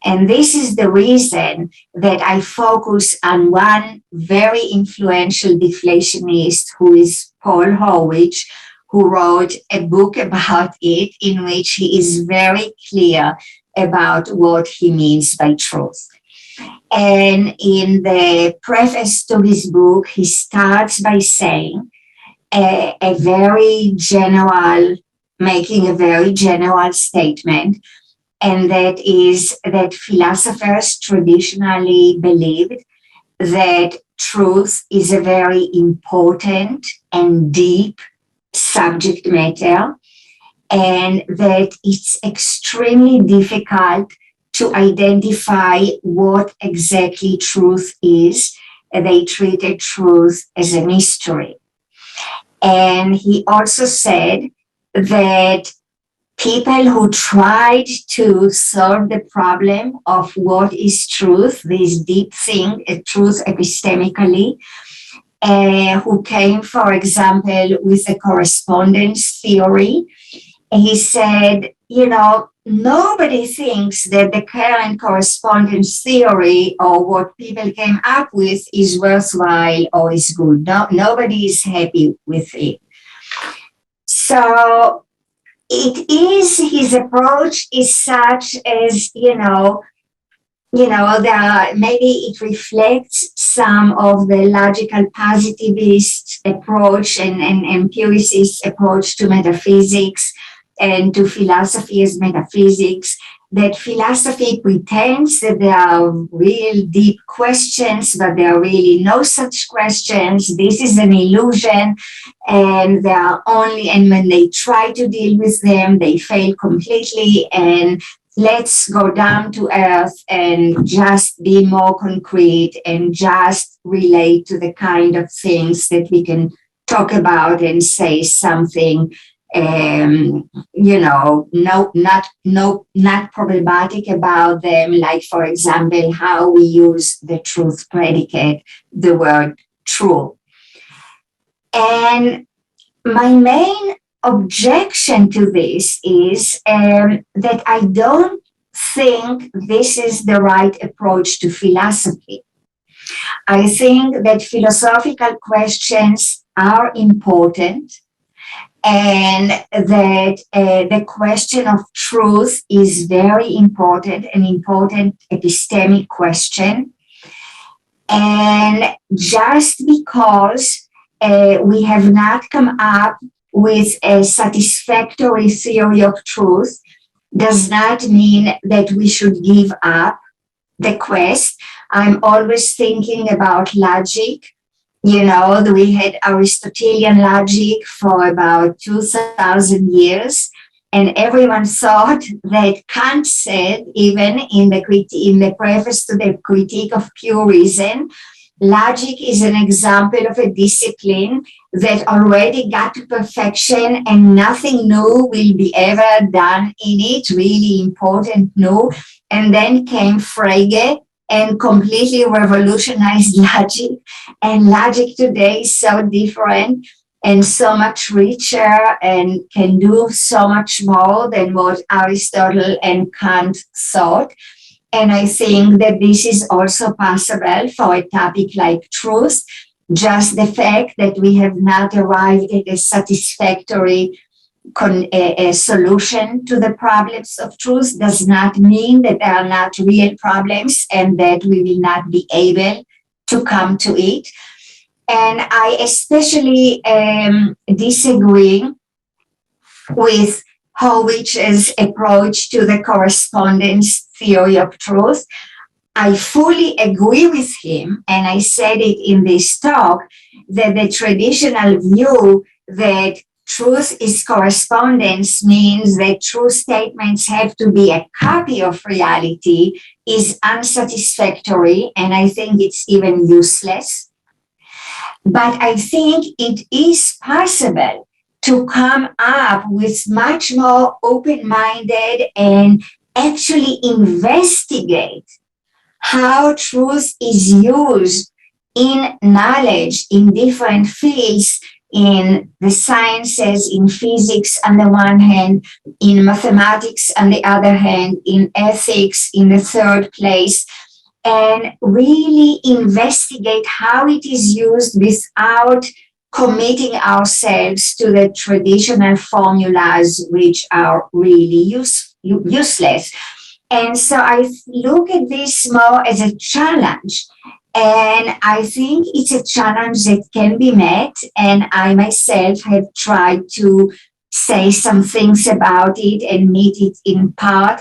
And this is the reason that I focus on one very influential deflationist, who is Paul Horwich, who wrote a book about it in which he is very clear about what he means by truth. And in the preface to his book, he starts by saying making a very general statement, and that is that philosophers traditionally believed that truth is a very important and deep subject matter, and that it's extremely difficult to identify what exactly truth is. They treated truth as a mystery. And he also said that people who tried to solve the problem of what is truth, this deep thing, truth epistemically, who came, for example, with a correspondence theory, he said, nobody thinks that the current correspondence theory or what people came up with is worthwhile or is good. Nobody is happy with it. So his approach is such as, maybe it reflects some of the logical positivist approach and empiricist approach to metaphysics and to philosophy as metaphysics, that philosophy pretends that there are real deep questions, but there are really no such questions. This is an illusion, and they are only, and when they try to deal with them, they fail completely. And let's go down to earth and just be more concrete and just relate to the kind of things that we can talk about and say something not problematic about them, like, for example, how we use the truth predicate, the word true. And my main objection to this is that I don't think this is the right approach to philosophy. I think that philosophical questions are important, and that the question of truth is very important, an important epistemic question. And just because we have not come up with a satisfactory theory of truth does not mean that we should give up the quest. I'm always thinking about logic. We had Aristotelian logic for about 2,000 years, and everyone thought that Kant said, even in the preface to the Critique of Pure Reason, logic is an example of a discipline that already got to perfection and nothing new will be ever done in it, really important new. And then came Frege and completely revolutionized logic. And logic today is so different and so much richer and can do so much more than what Aristotle and Kant thought. And I think that this is also possible for a topic like truth. Just the fact that we have not arrived at a satisfactory a solution to the problems of truth does not mean that there are not real problems and that we will not be able to come to it. And I especially disagree with Horwich's approach to the correspondence theory of truth. I fully agree with him, and I said it in this talk, that the traditional view that truth is correspondence means that true statements have to be a copy of reality is unsatisfactory, and I think it's even useless. But I think it is possible to come up with much more open-minded and actually investigate how truth is used in knowledge in different fields, in the sciences, in physics on the one hand, in mathematics on the other hand, in ethics in the third place, and really investigate how it is used without committing ourselves to the traditional formulas which are really useless. And so I look at this more as a challenge. And I think it's a challenge that can be met. And I myself have tried to say some things about it and meet it in part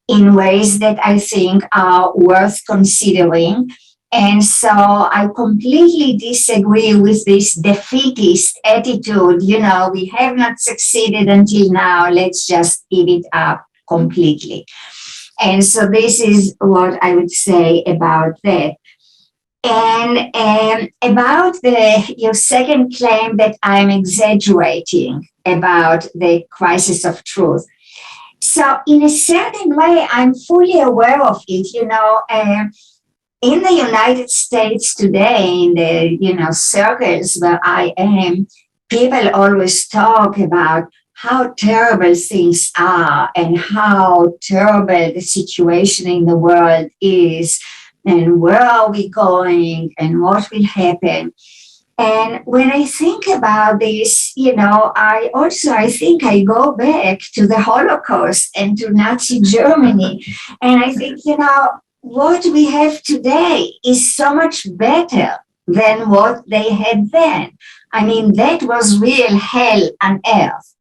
in ways that I think are worth considering. And so I completely disagree with this defeatist attitude. We have not succeeded until now. Let's just give it up completely. And so this is what I would say about that. And about your second claim that I'm exaggerating about the crisis of truth. So in a certain way, I'm fully aware of it. In the United States today, in the circles where I am, people always talk about how terrible things are and how terrible the situation in the world is, and where are we going and what will happen. And when I think about this, I think I go back to the Holocaust and to Nazi Germany. And I think, what we have today is so much better than what they had then. I mean, that was real hell on earth.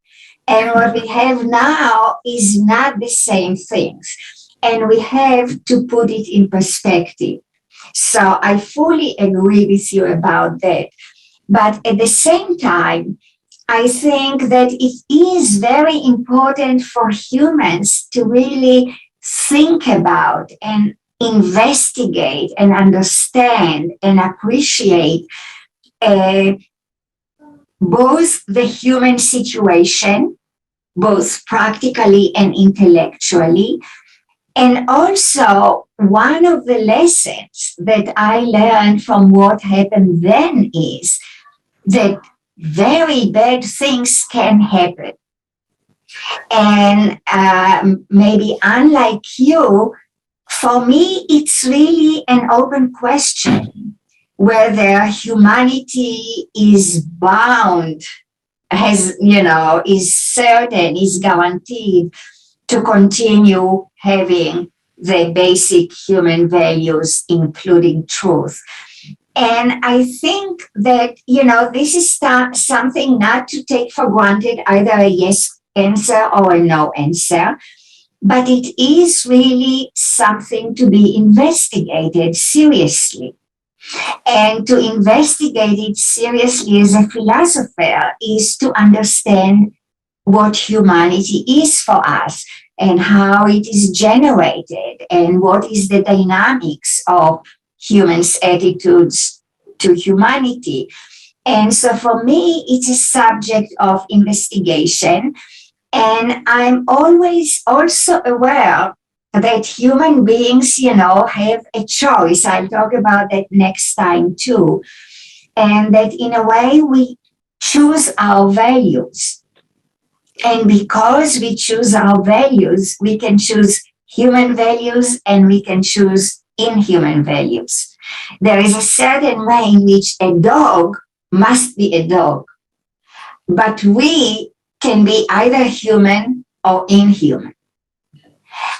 And what we have now is not the same things. And we have to put it in perspective. So I fully agree with you about that. But at the same time, I think that it is very important for humans to really think about and investigate and understand and appreciate both the human situation, both practically and intellectually. And also, one of the lessons that I learned from what happened then is that very bad things can happen. And maybe unlike you, for me, it's really an open question whether humanity is bound, is certain, is guaranteed to continue having the basic human values, including truth. And I think that, this is something not to take for granted, either a yes answer or a no answer, but it is really something to be investigated seriously. And to investigate it seriously as a philosopher is to understand what humanity is for us and how it is generated and what is the dynamics of humans' attitudes to humanity. And so for me, it's a subject of investigation. And I'm always also aware that human beings, have a choice. I'll talk about that next time too. And that in a way we choose our values. And because we choose our values, we can choose human values and we can choose inhuman values. There is a certain way in which a dog must be a dog. But we can be either human or inhuman.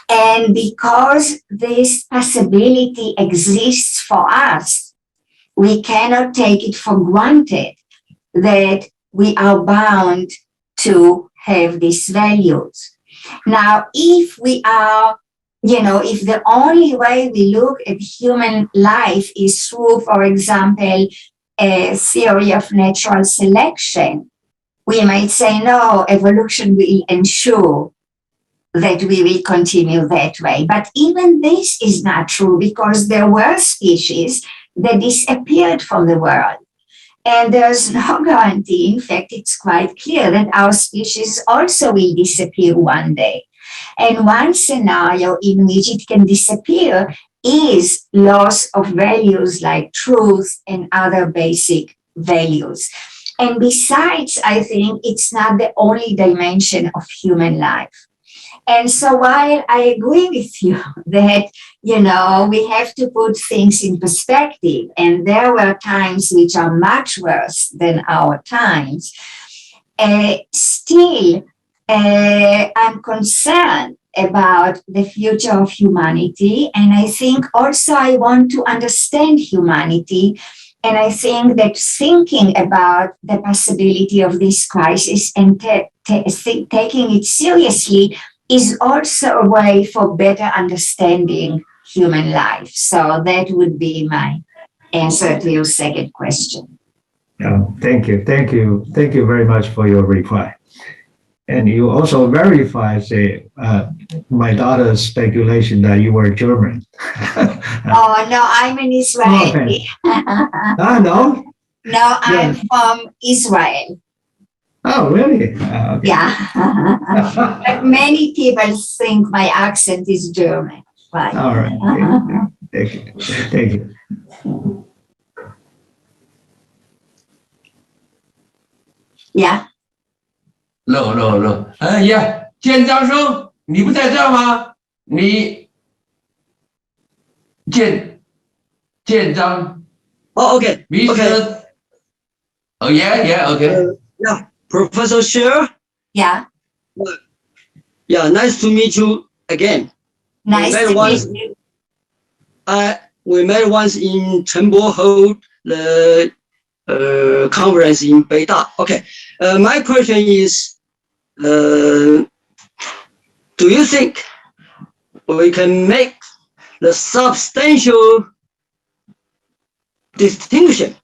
And because this possibility exists for us, we cannot take it for granted that we are bound to have these values. Now, if we are, if the only way we look at human life is through, for example, a theory of natural selection, we might say, no, evolution will ensure that we will continue that way. But even this is not true because there were species that disappeared from the world. And there's no guarantee. In fact, it's quite clear that our species also will disappear one day. And one scenario in which it can disappear is loss of values like truth and other basic values. And besides, I think it's not the only dimension of human life. And so while I agree with you that, we have to put things in perspective, and there were times which are much worse than our times, still, I'm concerned about the future of humanity. And I think also I want to understand humanity. And I think that thinking about the possibility of this crisis and taking it seriously is also a way for better understanding human life. So that would be my answer to your second question. Thank you. Thank you. Thank you very much for your reply. And you also verified my daughter's speculation that you were German. Oh, no, I'm an Israeli. No? No, I'm from Israel. Oh, really? Okay. Yeah. But many people think my accent is German. Right. All right. Thank you. Thank you. Yeah. No. 建章生，你不在这儿吗？你建章。Oh, okay. Mr. Okay. Oh, yeah, okay. Yeah, Professor Sher. Yeah. Yeah, nice to meet you again. Nice to meet you. We met once in Chenbo hold the conference in Beida. Okay. My question is, do you think we can make the substantial distinction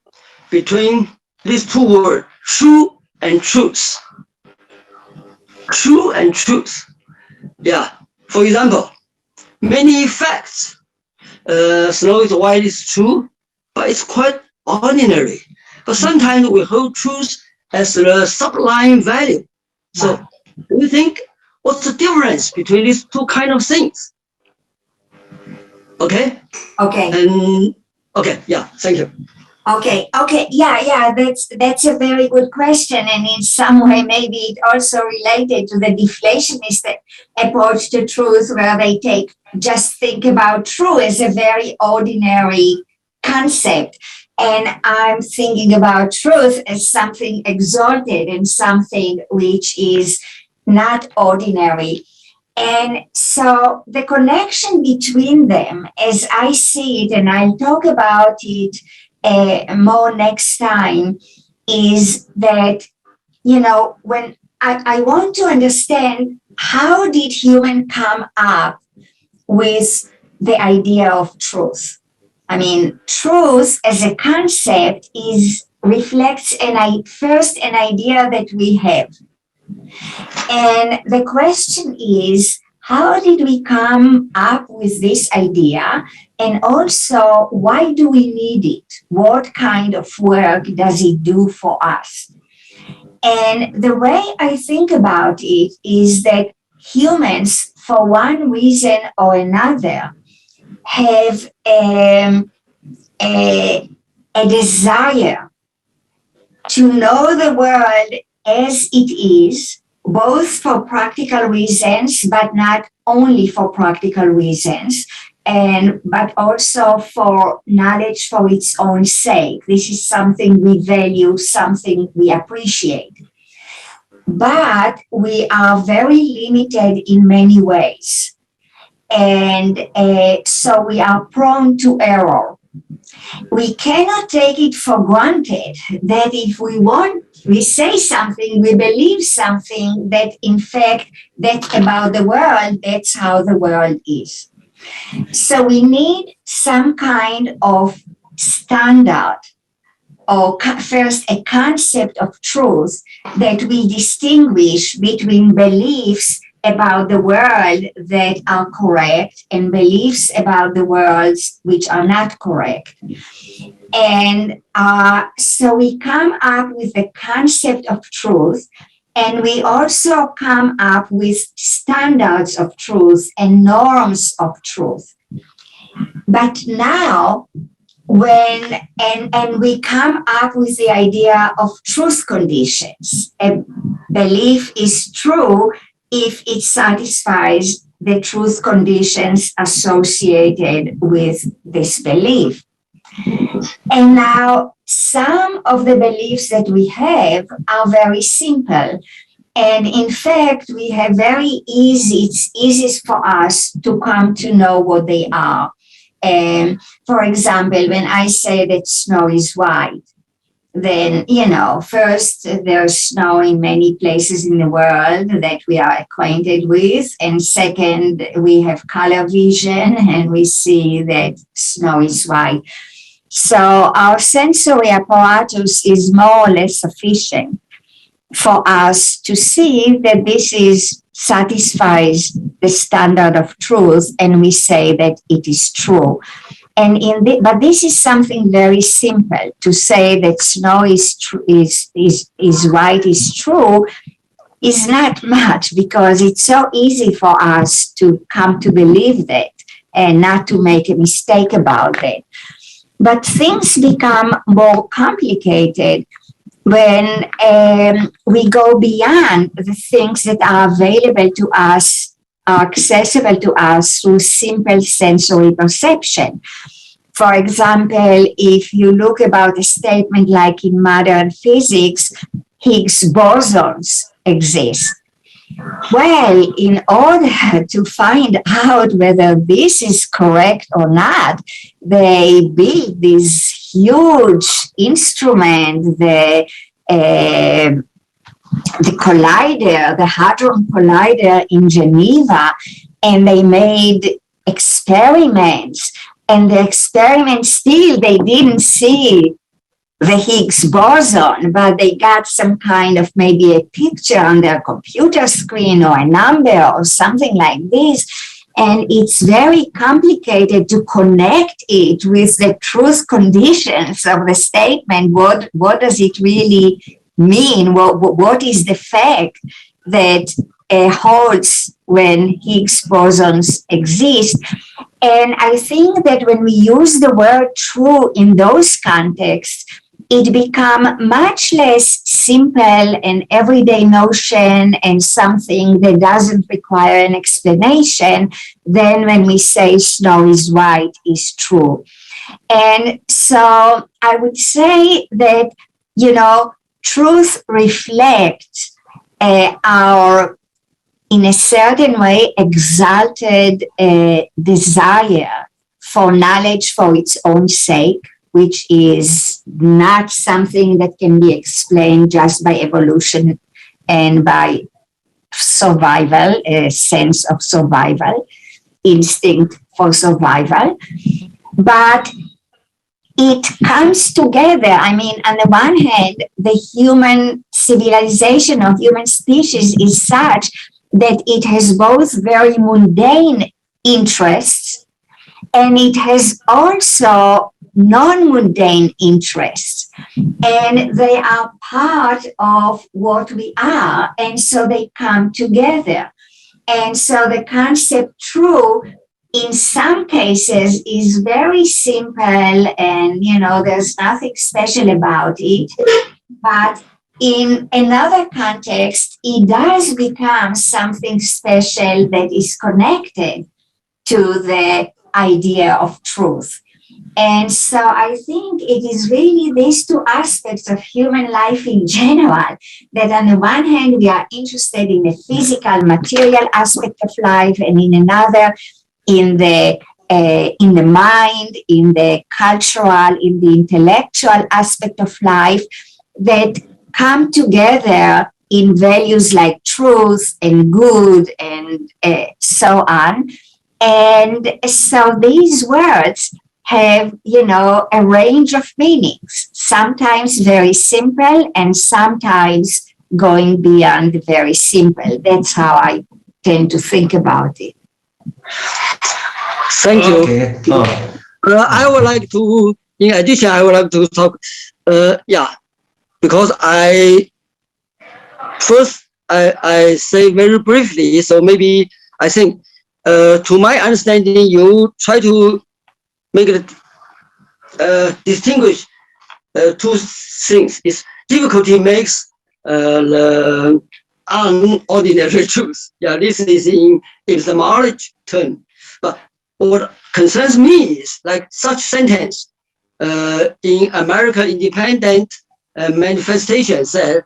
between these two words, true and truth? True and truth. Yeah. For example, many facts, snow is white is true, but it's quite ordinary. But sometimes we hold truth as the sublime value. So do you think what's the difference between these two kind of things? Okay. Okay. And okay, yeah, thank you. Okay. Yeah. That's a very good question, and in some way, maybe it also related to the deflationist approach to truth, where they just think about truth as a very ordinary concept, and I'm thinking about truth as something exalted and something which is not ordinary. And so the connection between them, as I see it, and I'll talk about it more next time, is that, when I want to understand how did human come up with the idea of truth. I mean, truth as a concept reflects an idea that we have. And the question is, how did we come up with this idea? And also, why do we need it? What kind of work does it do for us? And the way I think about it is that humans, for one reason or another, have a desire to know the world as it is, both for practical reasons, but not only for practical reasons, but also for knowledge for its own sake. This is something we value, something we appreciate. But we are very limited in many ways. And so we are prone to error. We cannot take it for granted that if we say something, we believe something, that in fact, that's about the world, that's how the world is. So we need some kind of standard, or first a concept of truth that we distinguish between beliefs about the world that are correct and beliefs about the worlds which are not correct. And so we come up with the concept of truth, and we also come up with standards of truth and norms of truth. But now, and we come up with the idea of truth conditions. A belief is true if it satisfies the truth conditions associated with this belief. And now some of the beliefs that we have are very simple. And in fact, we have it's easy for us to come to know what they are. For example, when I say that snow is white, then, first there's snow in many places in the world that we are acquainted with. And second, we have color vision and we see that snow is white. So our sensory apparatus is more or less sufficient for us to see that this satisfies the standard of truth, and we say that it is true. But this is something very simple. To say that snow is white is true is not much, because it's so easy for us to come to believe that and not to make a mistake about it. But things become more complicated when we go beyond the things that are available to us, are accessible to us through simple sensory perception. For example, if you look about a statement like in modern physics, Higgs bosons exist. Well, in order to find out whether this is correct or not, they build this huge instrument, the the collider, the Hadron Collider in Geneva, and they made experiments. And the experiments still, they didn't see the Higgs boson, but they got some kind of maybe a picture on their computer screen or a number or something like this. And it's very complicated to connect it with the truth conditions of the statement. What does it really mean? What is the fact that holds when Higgs bosons exist? And I think that when we use the word true in those contexts, it becomes much less simple and everyday notion and something that doesn't require an explanation than when we say snow is white is true. And so I would say that, truth reflects our, in a certain way, exalted desire for knowledge for its own sake, which is not something that can be explained just by evolution and by survival, a sense of survival, instinct for survival. But it comes together. I mean, on the one hand, the human civilization or human species is such that it has both very mundane interests and it has also non-mundane interests, and they are part of what we are, and so they come together. And so the concept true in some cases is very simple and there's nothing special about it, but in another context it does become something special that is connected to the idea of truth. And so I think it is really these two aspects of human life in general, that on the one hand, we are interested in the physical, material aspect of life, and in another, in the mind, in the cultural, in the intellectual aspect of life, that come together in values like truth and good and so on. And so these words have, a range of meanings, sometimes very simple and sometimes going beyond the very simple. That's how I tend to think about it. Thank you. Okay. I would like to, in addition, I would like to talk, because I say very briefly, so maybe I think, to my understanding, you try to make it distinguish two things. Is difficulty makes the unordinary truth. Yeah, this is in epistemology term. But what concerns me is like such sentence in American Independent Manifestation said,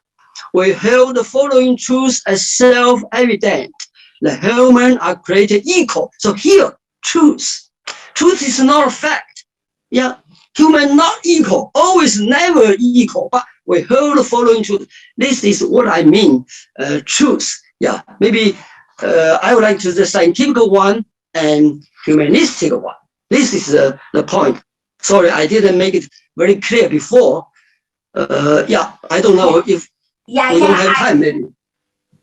"We held the following truths as self-evident: the human are created equal." So here, truth is not a fact. Yeah, human not equal, always never equal, but we hold the following truth. This is what I mean, truth. Yeah, maybe I would like to the scientific one and humanistic one. This is the point. Sorry, I didn't make it very clear before. I don't know if we don't have time, maybe.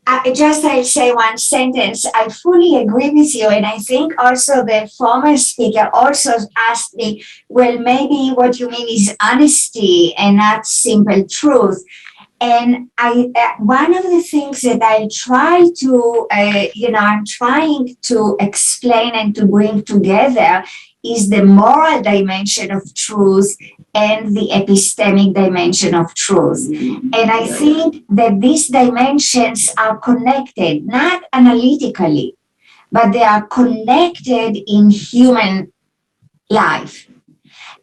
I'll say one sentence. I fully agree with you. And I think also the former speaker also asked me, well, maybe what you mean is honesty and not simple truth. And one of the things that I try to, I'm trying to explain and to bring together is the moral dimension of truth and the epistemic dimension of truth. And I think that these dimensions are connected, not analytically, but they are connected in human life.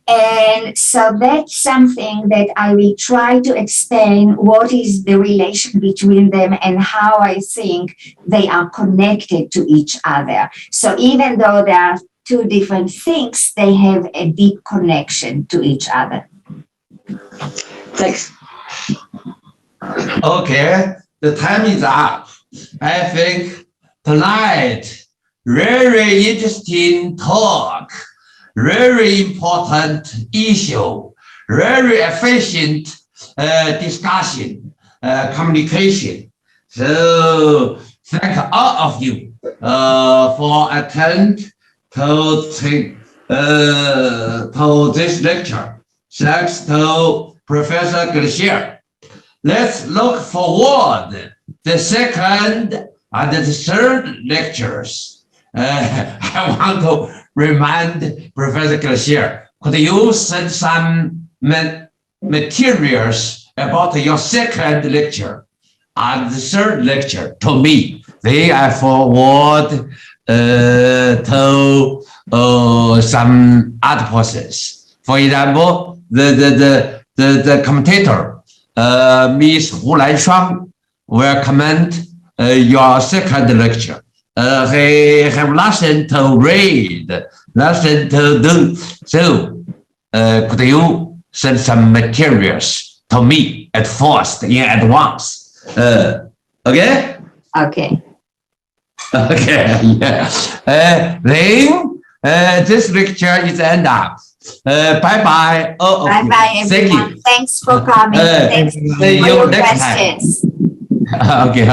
And so that's something that I will try to explain what is the relation between them and how I think they are connected to each other. So even though there are two different things, they have a deep connection to each other. Thanks. Okay. the time is up. I think tonight, very interesting talk, very important issue, very efficient discussion, communication. So thank all of you for attend to this lecture. Thanks to Professor Sher. Let's look forward the second and the third lectures. I want to remind Professor Sher, could you send some materials about your second lecture and the third lecture to me? Then I forward to some other persons. For example, the commentator, Miss Hu Lanshuang, will comment your second lecture. He have lesson to read, lesson to do. So, could you send some materials to me at first, in advance? Okay? Okay. Okay, yeah. Then this lecture is end up. Bye-bye. Bye-bye, everyone. Thank you. Thanks for coming. Thanks for See you your next time. questions. Okay.